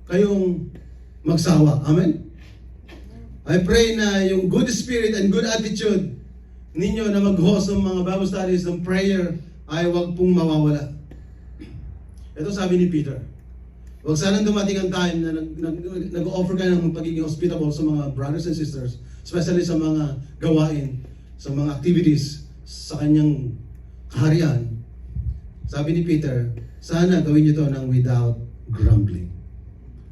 kayong magsawa. Amen? I pray na yung good spirit and good attitude ninyo na mag-host ng mga Bible studies ng prayer ay wag pong mawawala. Ito sabi ni Peter, wag sanang dumating ang time na nag-offer ka ng pagiging hospitable sa mga brothers and sisters, especially sa mga gawain, sa mga activities sa kanyang kaharian. Sabi ni Peter, sana gawin niyo to ng without grumbling.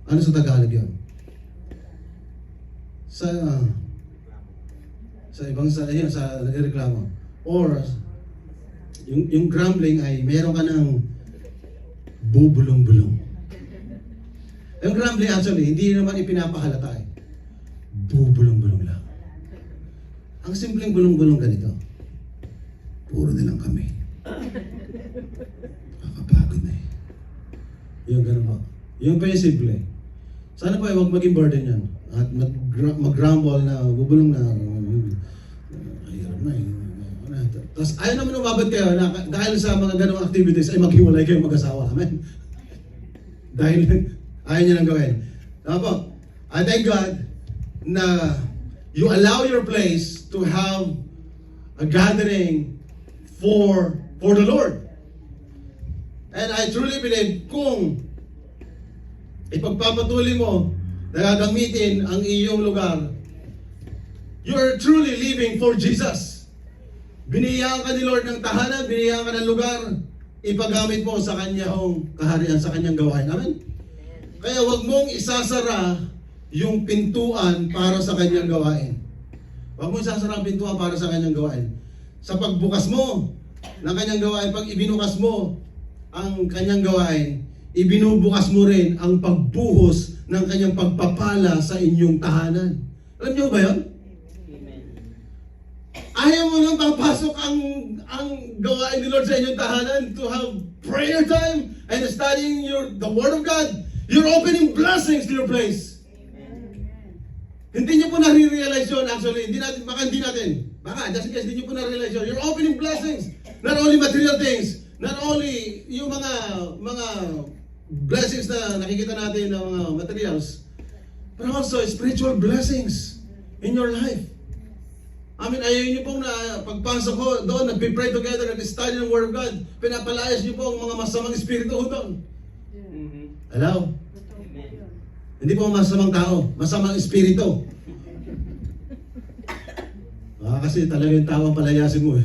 Ano sa Tagalog yun? Sa ibang sa nagreklamo. Or yung grumbling ay meron ka ng bubulong-bulong. Yung grumbling actually, hindi naman ipinapahalata eh. Bubulong-bulong lang. Ang simpleng bulong-bulong ganito. Puro na lang kami. Nakakapagod na eh. Yung ganun po. Yung pa yung simple. Sana pa huwag maging burden yan. At mag-grumble na, bubulong na, hirap na eh. Tapos ayaw naman umabot kayo na dahil sa mga ganong activities ay maghiwalay kayong mag-asawa. Amen? Dahil ayaw nyo nang gawin. Tama po. I thank God na you allow your place to have a gathering for the Lord. And I truly believe kung ipagpapatuloy mo na gagamitin ang iyong lugar, you are truly living for Jesus. Biniyaan ka ni Lord ng tahanan, biniyaan ka ng lugar, ipagamit mo sa kanyang kaharian, sa kanyang gawain. Amen? Kaya wag mong isasara yung pintuan para sa kanyang gawain. Wag mong isasara ang pintuan para sa kanyang gawain. Sa pagbukas mo ng kanyang gawain, pag ibinukas mo ang kanyang gawain, ibinubukas mo rin ang pagbuhos ng kanyang pagpapala sa inyong tahanan. Alam niyo ba yun? Ayaw mo lang papasok ang gawain ni Lord sa inyong tahanan to have prayer time and studying the Word of God. You're opening blessings to your place. Hindi niyo po nare-realize yun actually. Baka just in case, hindi niyo po nare-realize yun. You're opening blessings. Not only material things, not only yung mga blessings na nakikita natin ng mga materials, but also spiritual blessings in your life. I mean, ayaw niyo pong na pagpasok ko doon, nagpipray together, nag-study ng Word of God, pinapalayas niyo po ang mga masamang espiritu doon. Hello? Hindi po masamang tao, masamang espiritu. Kasi talaga yung tao ang palayasin mo eh.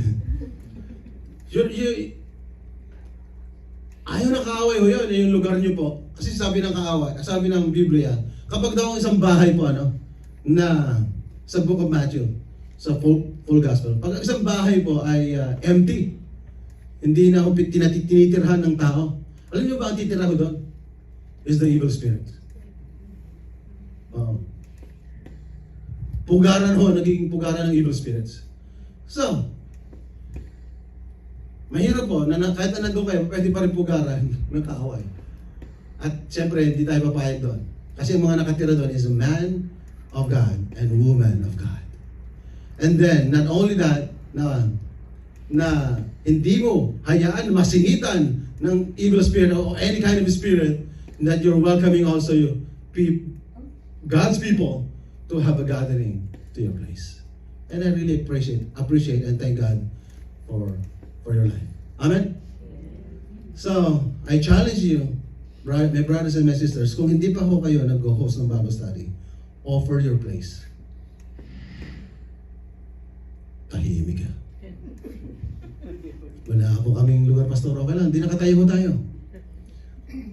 Ayaw na kaaway ho yun, yung lugar niyo po. Kasi sabi ng kaaway, sabi ng Biblia, kapag daw ang isang bahay po, na sa Book of Matthew, sa full gospel. Pag isang bahay po ay empty, hindi na ho tinitirhan ng tao. Alam niyo ba ang titira ko doon? Is the evil spirit. Pugaran ho, nagiging pugaran ng evil spirits. So, mahirap po, kahit na nandun kayo, pwede pa rin pugaran ng kaaway. At siyempre, hindi tayo papayag doon. Kasi ang mga nakatira doon is a man of God and woman of God. And then, not only that, na hindi mo hayaan masingitan ng evil spirit or any kind of spirit, that you're welcoming also God's people to have a gathering to your place. And I really appreciate and thank God for your life. Amen? So, I challenge you, my brothers and my sisters, kung hindi pa ho kayo nag-host ng Bible study, offer your place. Tahimik ka. Wala po kaming lugar pa Pastor, okay lang, hindi nakatayo ho tayo.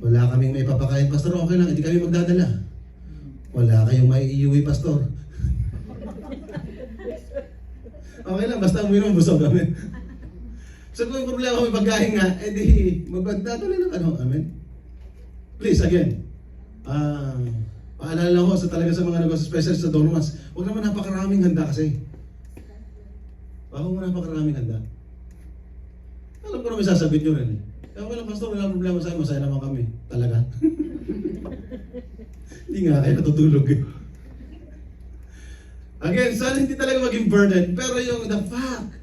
Wala kaming may papakain, Pastor, okay lang, hindi kami magdadala. Wala kayong may iuwi, Pastor. Okay lang, basta uminom, busog kami. So kung problema may pagkain nga, edi magdadala ng ano, amen? Please, again, paalala ko talaga sa mga negosyo, especially sa Donuts, huwag naman napakaraming handa kasi. Huwag mo napakaraming handa. Alam ko na may sasagot nyo rin eh. Kaya okay lang, Pastor, wala problema sa akin, masaya naman kami. Talaga. Hindi nga kayo natutulog eh. Again, sana hindi talaga maging burden, pero yung the fact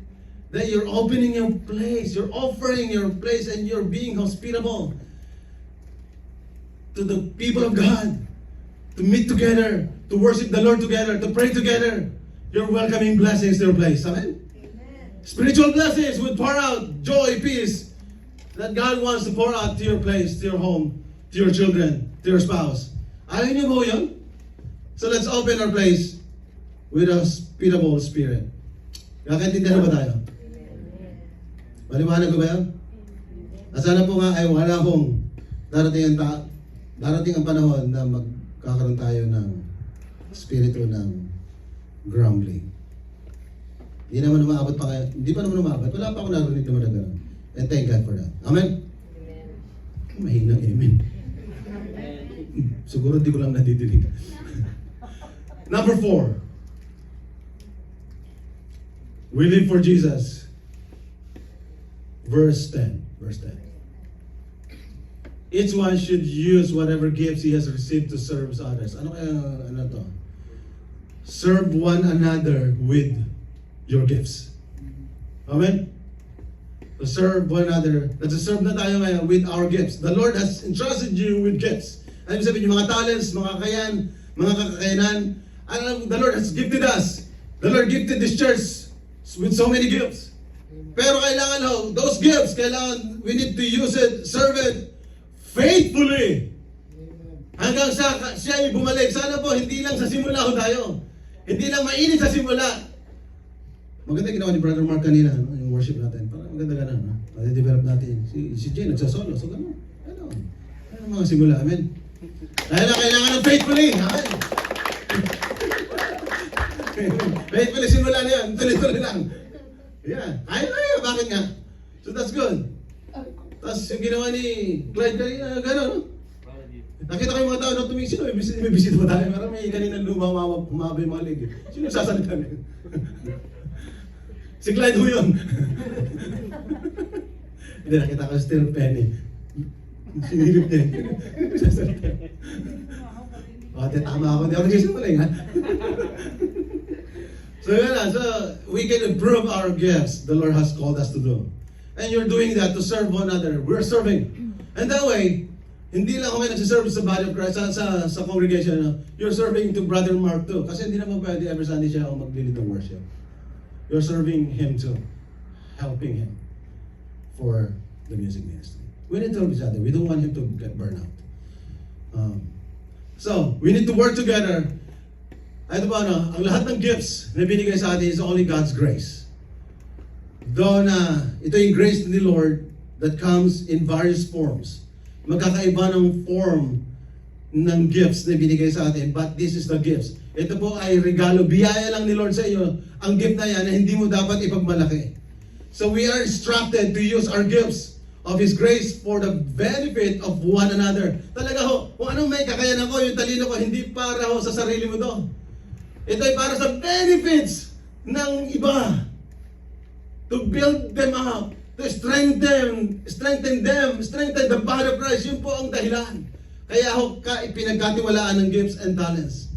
that you're opening your place, you're offering your place, and you're being hospitable to the people of God, to meet together, to worship the Lord together, to pray together, you're welcoming blessings to your place. Amen? Spiritual blessings will pour out joy, peace, that God wants to pour out to your place, to your home, to your children, to your spouse. Ayaw niyo po yun? So let's open our place with a hospitable spirit. Nakaintindihan ba tayo? Maliwanag ko ba yan? Sana po nga ay wala hong darating ang panahon na magkakaroon tayo ng spirito ng grumbling. Hindi naman umabot pa kayo. Hindi pa naman umabot. Wala pa ako narinig naman na gano'n. And thank God for that. Amen? Mahinang amen. Siguro hindi ko lang nadidinig. Number 4. We live for Jesus. Verse 10. Each one should use whatever gifts he has received to serve others. Ano to? Serve one another with your gifts. Amen? To serve one another. Nagsaserve na tayo ngayon with our gifts. The Lord has entrusted you with gifts. Ano sabihin, yung mga talents, mga kakayan, mga kakakayanan. The Lord has gifted us. The Lord gifted this church with so many gifts. Pero kailangan those gifts, kailangan we need to use it, serve it faithfully. Hanggang siya ay bumalik. Sana po, hindi lang sa simula tayo. Hindi lang mainit sa simula. Maganda ginawa ni Brother Mark kanina, yung worship natin. Parang maganda gano'n. Develop natin. Si Jay nagsasolo. So gano'n. Ano mga simula. Amen. Dahil lang kailangan ng faithfully. Amen. Faithfully simula na yan. Tuloy-tuloy lang. Yeah. Ay, bakit nga? So that's good. Tapos yung ginawa ni Clyde kanina, gano'n. Nakita ko yung mga tao na tumingin. Sino may bisita ba tayo? Parang may kanina humaba yung mga leg. Sino sasalita na yun? Si Clyde ho yun. Hindi, nakita ko still penny. Sinilip niya. Sasalita. Tama ako. Hindi ako nagsisimulay, ha? So yun so we can improve our gifts the Lord has called us to do. And you're doing that to serve one another. We're serving. And that way, hindi lang kami nagsiserve sa body of Christ, sa congregation. You're serving to Brother Mark too. Kasi hindi naman pwede every Sunday siya ako mag-lead ng worship. You're serving him too. Helping him for the music ministry. We need to help each other. We don't want him to get burned out. So, we need to work together. Ito ba ang lahat ng gifts na binigay sa atin is only God's grace. Though na ito yung grace ni Lord that comes in various forms. Magkakaiba ng form ng gifts na binigay sa atin, but this is the gifts. Ito po ay regalo, biyaya lang ni Lord sa iyo. Ang gift na yan na hindi mo dapat ipagmalaki. So we are instructed to use our gifts of His grace for the benefit of one another. Talaga ho, kung anong may kakayanan ko, yung talino ko, hindi para ho sa sarili mo to. Ito ay para sa benefits ng iba. To build them up, to strengthen the body of Christ. Yun po ang dahilan. Kaya ho, pinagkatiwalaan ng gifts and talents.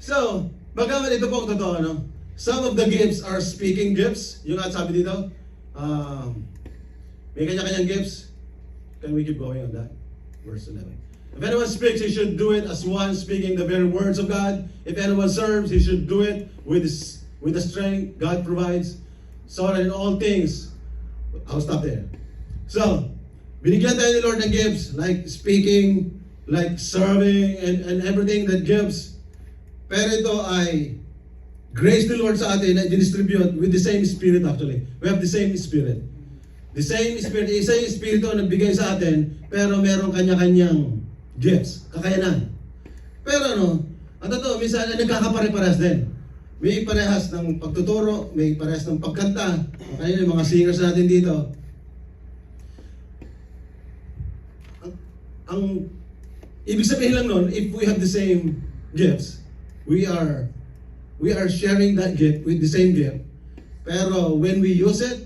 So, bagaman ito po ang totoo, no? Some of the gifts are speaking gifts. Yung at sabi dito, may kanya-kanyang gifts. Can we keep going on that? Verse 11. If anyone speaks, he should do it as one speaking the very words of God. If anyone serves, he should do it with the strength God provides. So that in all things, I'll stop there. So, binigyan tayo ni Lord ng gifts, like speaking, like serving, and everything that gives. Pero ito ay grace ni Lord sa atin na distribute with the same spirit actually. We have the same spirit. The same Spirit, isa yung Espiritu ang nagbigay sa atin, pero meron kanya-kanyang gifts, kakayanan. Pero ano, ang totoo, minsan nagkakapare-pares din. May parehas ng pagtuturo, may parehas ng pagkanta. Kanina yung mga singers natin dito. Ang ibig sabihin lang nun, if we have the same gifts, we are sharing that gift with the same gift. Pero when we use it,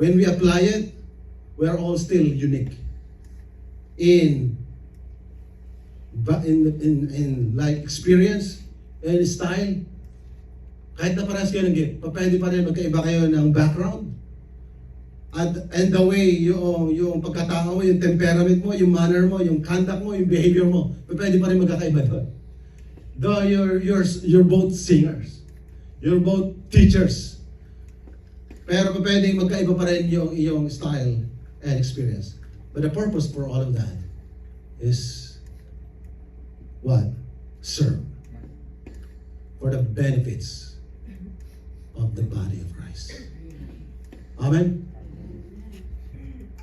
when we apply it, we are all still unique in like experience and style. Kahit na parehas kayo ng gift, pwede pa rin magkaiba kayo ng background. And the way, yung pagkatao mo, yung temperament mo, yung manner mo, yung conduct mo, yung behavior mo, pwede pa rin magkakaiba doon. Though you're both singers, you're both teachers, pero pwedeng magkaiba pa rin yung iyong style and experience. But the purpose for all of that is what? Serve. For the benefits of the body of Christ. Amen?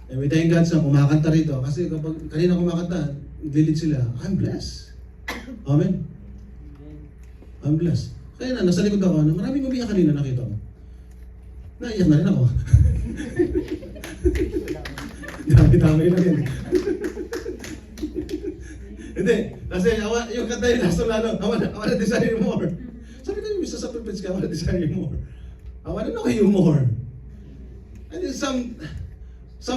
And we thank God sa kumakanta rito. Kasi kapag kanina kumakanta, lilit sila, I'm blessed. Amen? I'm blessed. Kaya na, nasa likod ako, maraming umiyak kanina nakita ko. Naiyak na rin ako. Dami-dami lang yan. Hindi, kasi yung kanta yung last lalo, I wanna desire you more. Sabi ko yung isa sa pulpits ka, I wanna desire you more. I wanna know you more. And then Psalm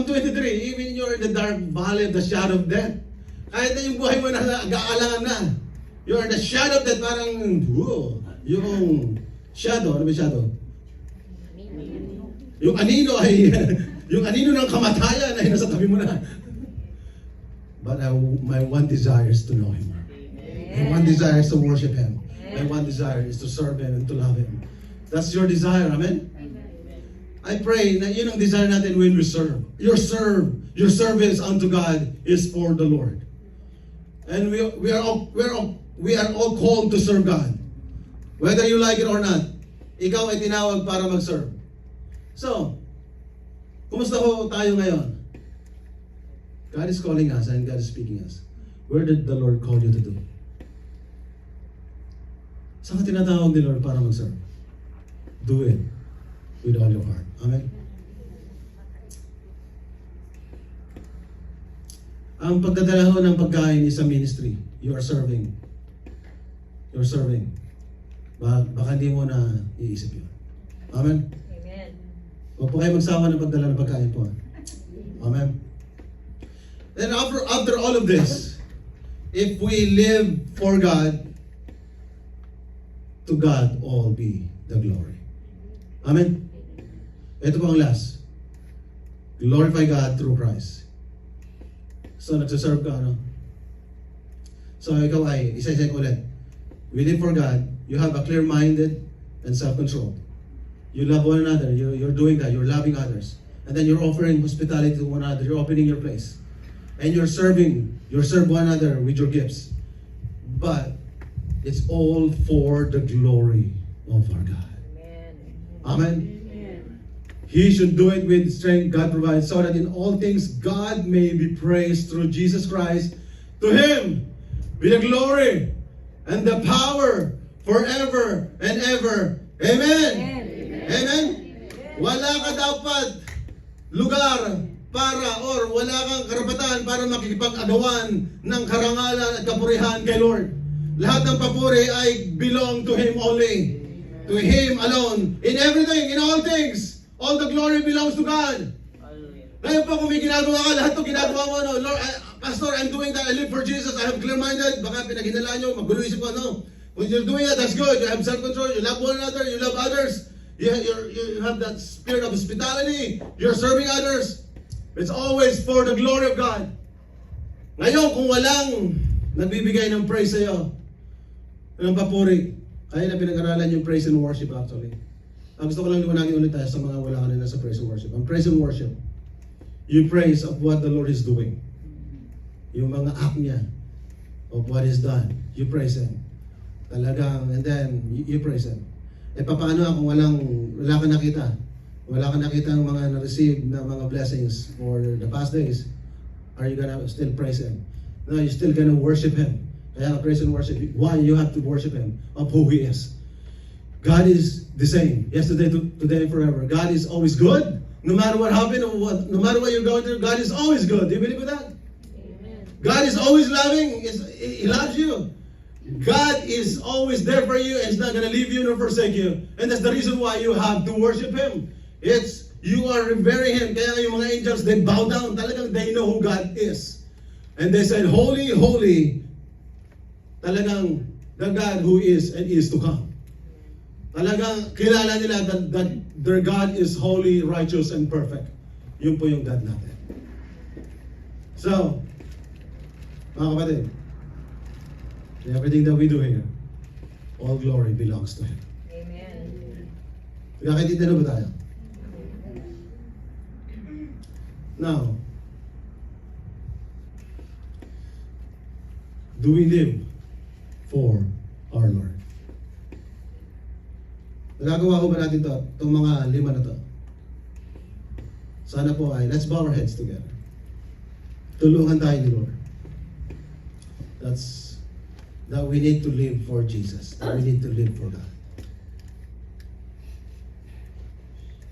23, even you're in the dark valley of the shadow of death, kahit na yung buhay mo na nag-aalangan na, you're in the shadow of death, parang, yung shadow, ano ba yung shadow? Yung anino ay, yung anino ng kamatayan ay nasa tabi mo na. But my one desire is to know Him. My one desire is to worship Him. My one desire is to serve Him and to love Him. That's your desire, amen? I pray na yun ang desire natin when we serve. Your service unto God is for the Lord. And we are all called to serve God. Whether you like it or not, ikaw ay tinawag para mag-serve. So, kumusta ho tayo ngayon? God is calling us and God is speaking us. Where did the Lord call you to do? Saan ka tinatawag ni Lord para mag-serve? Do it with all your heart. Amen? Ang pagdadala ho ng pagkain is a ministry. You are serving. You're serving. Baka hindi mo na iisip yun. Amen? Amen. Huwag po kayo magsawa ng pagdala ng pagkain po. Amen? Then after all of this, if we live for God, to God all be the glory. Amen? Ito po ang last. Glorify God through Christ. So, nagsaserve ka, ano? So, ikaw ay, isa-isa ulit. We live for God. You have a clear-minded and self-control. You love one another. You're doing that. You're loving others. And then you're offering hospitality to one another. You're opening your place. And you're serving. You serve one another with your gifts. But it's all for the glory of our God. Amen. Amen? Amen. He should do it with strength God provides, so that in all things God may be praised through Jesus Christ. To Him be the glory and the power forever and ever. Amen. Amen. Wala ka dapat lugar para or wala kang karapatan para makikipag-agawan ng karangalan at kapurihan kay Lord. Lahat ng papuri ay belong to Him only. To Him alone. In everything, in all things, all the glory belongs to God. Ngayon po kung may ginagawa ka, lahat ito ginagawa mo, no? Lord, Pastor, I'm doing that. I live for Jesus. I have clear-minded. Baka pinaghinala nyo, magulo isip ko, no? When you're doing that, that's good. You have self-control. You love one another. You love others. You have that spirit of hospitality. You're serving others. It's always for the glory of God. Ngayon, kung walang nagbibigay ng praise sa'yo, ng papuri, kaya na pinag-aralan yung praise and worship actually. Gusto ko lang liwanagin ulit tayo sa mga wala kanina sa praise and worship. Ang praise and worship, you praise of what the Lord is doing. Yung mga act niya, of what is done, you praise Him. Talagang, and then, you praise Him. E paano kung wala ka nakita? wala ka nakita ng mga na-receive na mga blessings for the past days, are you gonna still praise Him? No, you're still gonna worship Him. Kaya praise and worship. Why? You have to worship Him of who He is. God is the same, yesterday, today, and forever. God is always good. No matter what happened, no matter what you're going through, God is always good. Do you believe in that? Amen. God is always loving. He loves you. God is always there for you and He's not going to leave you nor forsake you. And that's the reason why you have to worship Him. You are revering Him. Kaya yung mga angels, they bow down. Talagang they know who God is. And they said, holy, holy. Talagang the God who is and is to come. Talagang kilala nila that their God is holy, righteous, and perfect. Yun po yung God natin. So, mga kapatid, everything that we do here, all glory belongs to Him. Amen. Nagkakaintindihan na ba tayo? Now, do we live for our Lord? Nagagawa ko ba natin to? Itong mga 5 na to. Sana po ay, let's bow our heads together. Tulungan tayo ni Lord. That we need to live for Jesus. That we need to live for God.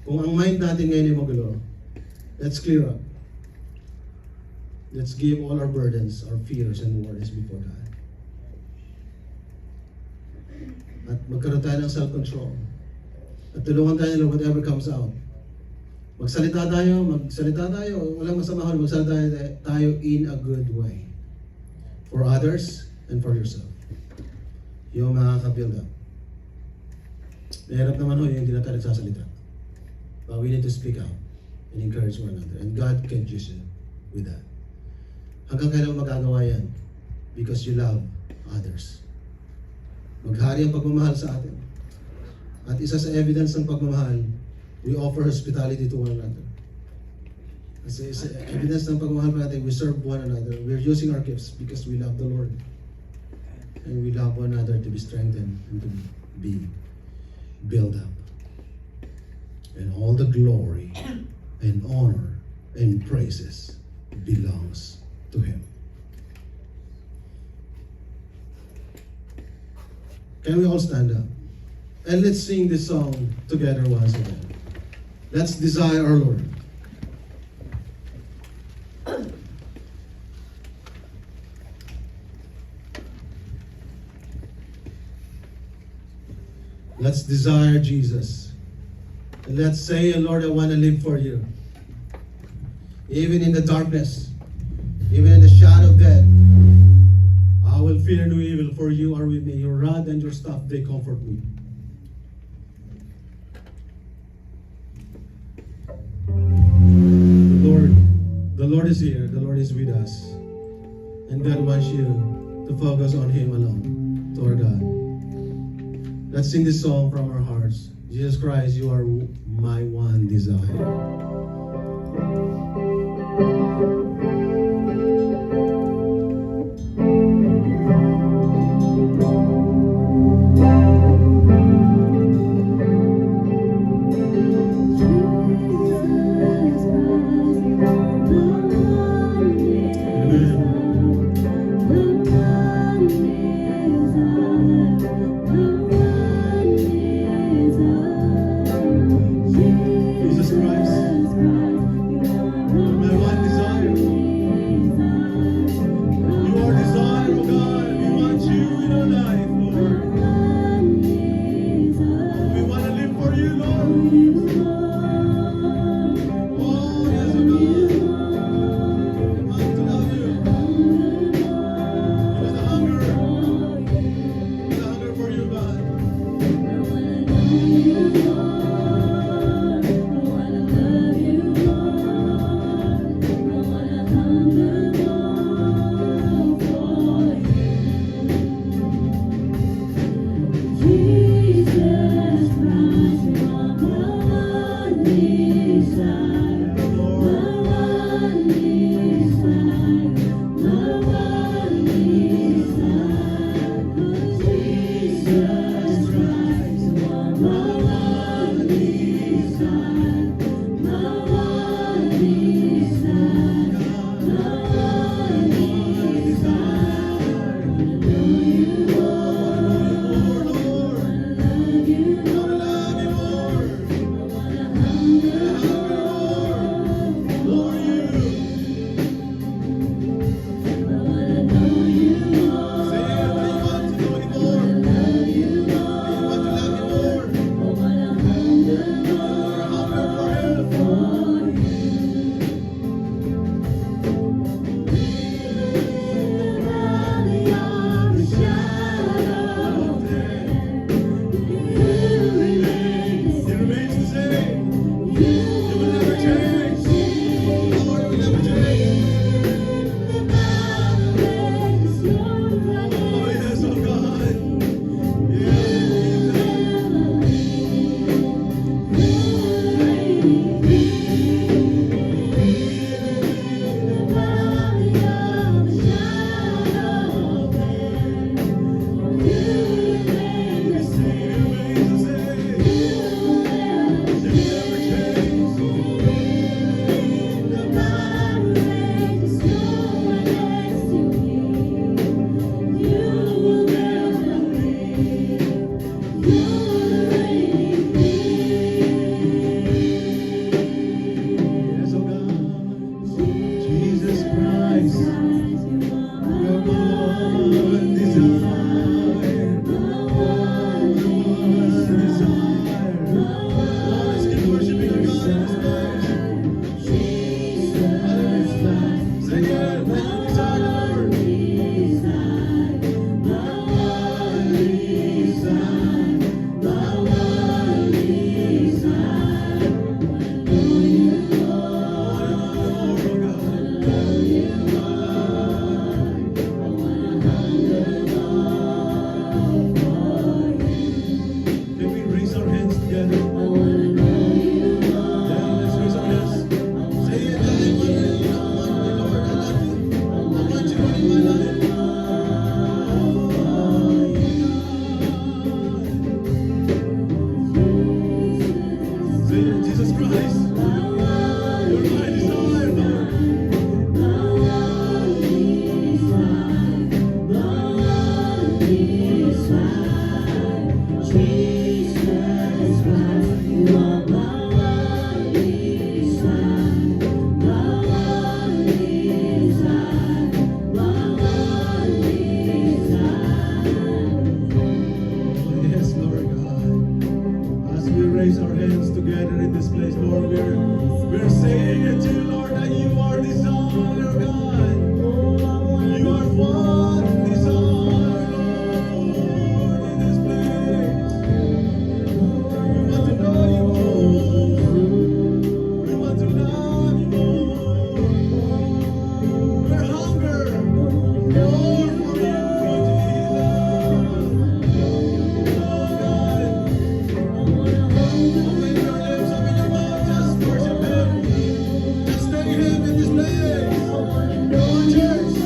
Kung ang mind natin ngayon ay magulo, let's clear up. Let's give all our burdens, our fears, and worries before God. At magkaroon tayo ng self-control. At tulungan tayo na whatever comes out. Magsalita tayo, walang masama hon, magsalita tayo in a good way. For others and for yourself. Yung makaka-build up. Mahirap naman ho yung hindi na tayo nagsasalita. But we need to speak out and encourage one another. And God can use you with that. Hanggang kailan magagawa yan? Because you love others. Maghari ang pagmamahal sa atin. At isa sa evidence ng pagmamahal, we offer hospitality to one another. Kasi sa evidence ng pagmamahal natin, we serve one another. We're using our gifts because we love the Lord. And we love one another to be strengthened and to be built up. And all the glory and honor and praises belongs to Him. Can we all stand up? And let's sing this song together once again. Let's desire our Lord. Let's desire Jesus. And let's say, Lord, I want to live for you. Even in the darkness, even in the shadow of death, I will fear no evil, for you are with me. Your rod and your staff, they comfort me. The Lord is here. The Lord is with us. And God wants you to focus on Him alone, to our God. Let's sing this song from our hearts. Jesus Christ, you are my one desire. Jesus Christ. Yes, Lord God. As we raise our hands together in this place, Lord, we're saying it to you, Lord, that you are desire, God. You are one desire, Lord, in this place. We want to know you more. We want to love you more. We're hunger more for you, Jesus. Oh, God. Open your lips, open your mouth, just worship Him. Just thank Him in this place. Come on, church.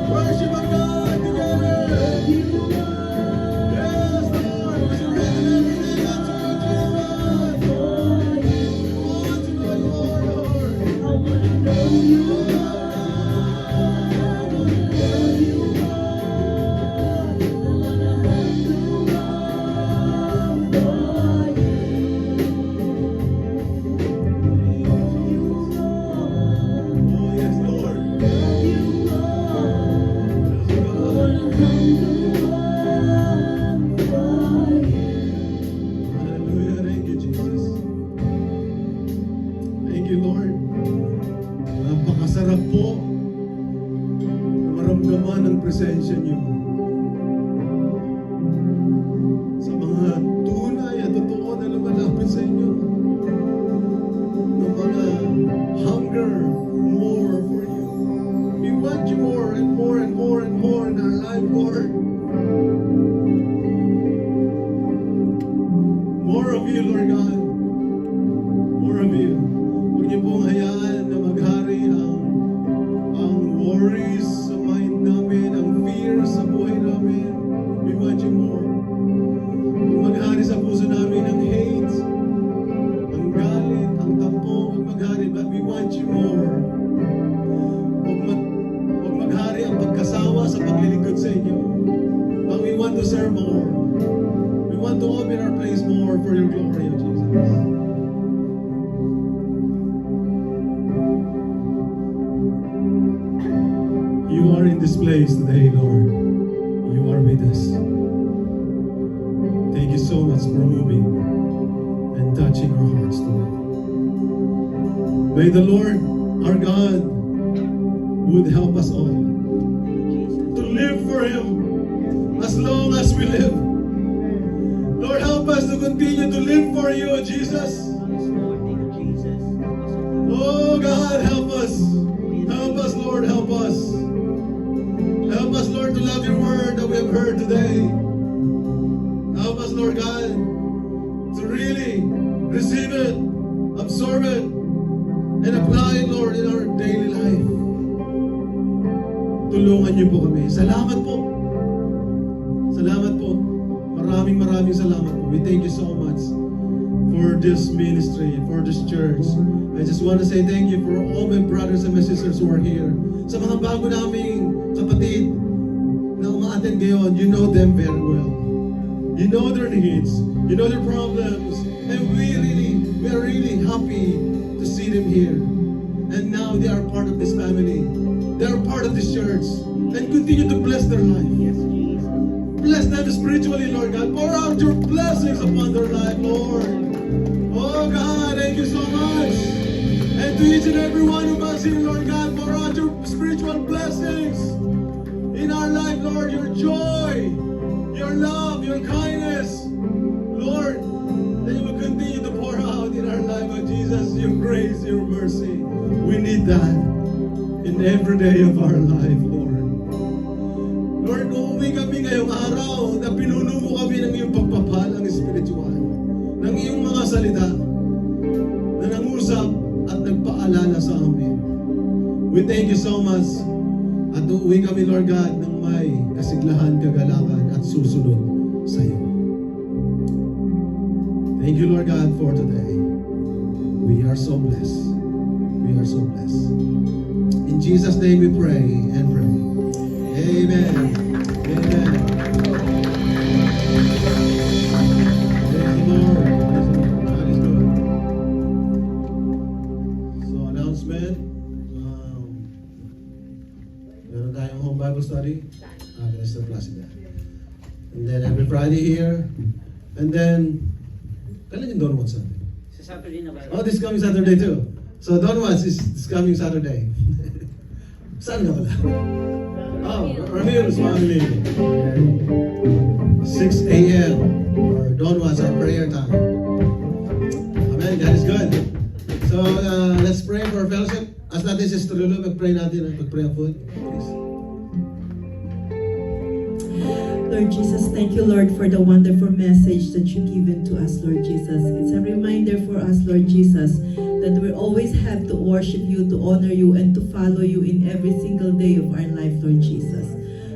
Worship of God together. Yes, Lord. We surrender everything unto you, Jesus. We want to know you more, Lord. Oh, yes, Lord. Hallelujah. Thank you, Jesus. Thank you, Lord. Napakasarap po na maramdaman ang presensya niyo sa mga tunay at totoo na lumalapit sa inyo, ng mga hunger more for you. We want you more and more and more and more in our life, Lord. More of you, Lord God. More of you. Huwag niyo pong hayaan na maghari ang worries sa mind namin, ang fears sa buhay namin. We want you more. Huwag maghari sa puso namin ang hate, ang galit, ang tampo. Huwag maghari, but we want you more. Huwag maghari ang pagkasawa sa paglilingkod sa inyo. But we want to serve more. We want to open our place more for your glory, O Jesus. You are in this place today, Lord. You are with us. Thank you so much for moving and touching our hearts today. May the Lord, our God, would help us all to live for Him as long as we live. Lord, help us to continue to live for you, Jesus. Oh God, help us. Help us, Lord, help us. Help us, Lord, to love your word that we have heard today. Help us, Lord God, to really receive it, absorb it, and apply it, Lord, in our daily life. Tulungan niyo po kami. Salamat po. Salamat po. Maraming salamat po. We thank you so much for this ministry, for this church. I just want to say thank you for all my brothers and my sisters who are here. Sa mga bago naming kapatid na umaattend ngayon, you know them very well. You know their needs, you know their problems, and we are really happy to see them here. And now they are part of this family. They are part of this church. And continue to bless their life. Bless them spiritually, Lord God. Pour out your blessings upon their life, Lord. Oh God, thank you so much. And to each and every one of us here, Lord God, pour out your spiritual blessings in our life, Lord. Your joy, your love, your kindness, Lord. That you will continue to pour out in our life, oh Jesus, your grace, your mercy. We need that in every day of our life, Lord. Lord, kung uwi kami ngayong araw na pinuno mo kami ng iyong pagpapalang espiritual, ng iyong mga salita na nangusap at nagpaalala sa amin. We thank you so much at uuwi kami, Lord God, ng may kasiglahan, kagalakan at susunod sa iyo. Thank you, Lord God, for today. We are so blessed. We are so blessed. In Jesus' name we pray and pray. Amen. Amen. Praise the Lord. Praise the Lord. God is good. So, announcement. Meron tayong home Bible study. Let's start class again. And then every Friday here, And then, kailan yung Don Watts natin? Sa Saturday na ba? Oh, this coming Saturday too. So Don Watts is this coming Saturday. Saan ka pala? Oh, Ramirez family. 6 a.m. or Don Watts, our prayer time. Amen, God is good. So let's pray for fellowship. As natin si Sister Lulu, mag-pray natin. Mag-pray ang food. Please. Lord Jesus, thank you, Lord, for the wonderful message that you've given to us, Lord Jesus. It's a reminder for us, Lord Jesus, that we always have to worship you, to honor you, and to follow you in every single day of our life, Lord Jesus.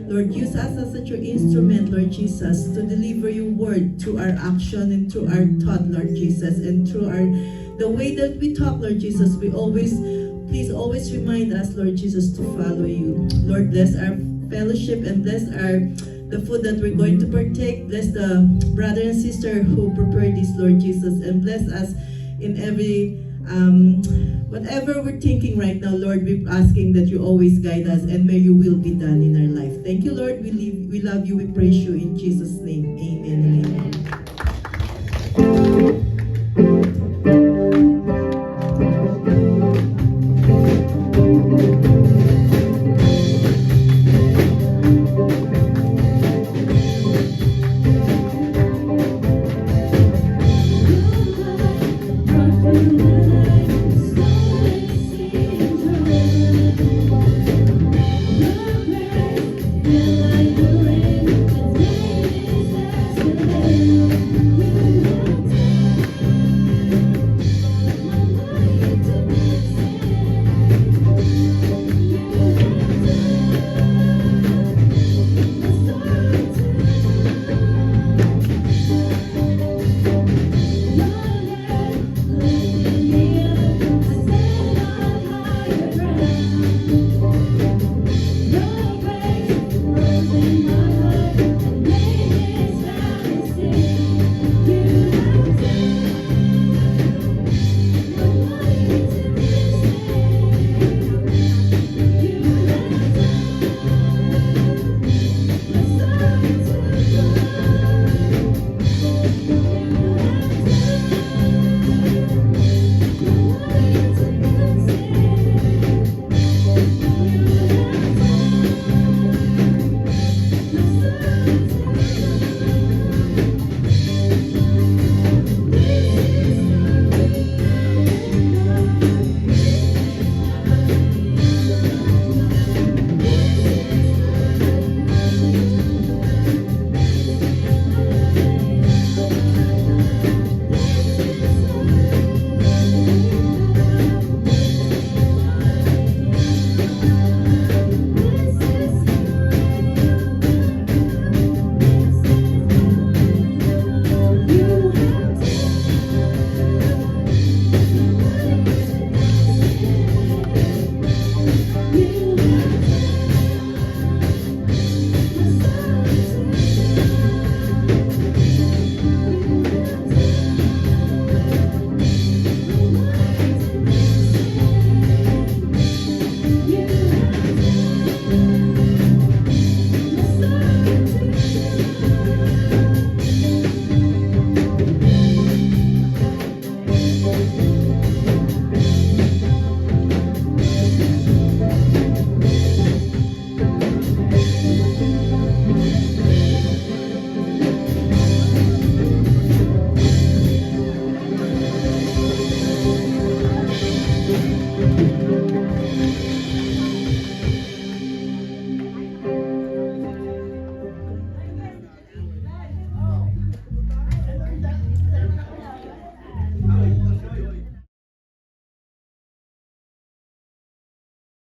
Lord, use us as your instrument, Lord Jesus, to deliver your word through our action and through our thought, Lord Jesus, and through the way that we talk, Lord Jesus. Please always remind us, Lord Jesus, to follow you. Lord, bless our fellowship and bless the food that we're going to partake. Bless the brother and sister who prepared this, Lord Jesus, and bless us in every whatever we're thinking right now, Lord. We're asking that you always guide us, and may your will be done in our life. Thank you, Lord. We love you. We praise you in Jesus' name. Amen and amen.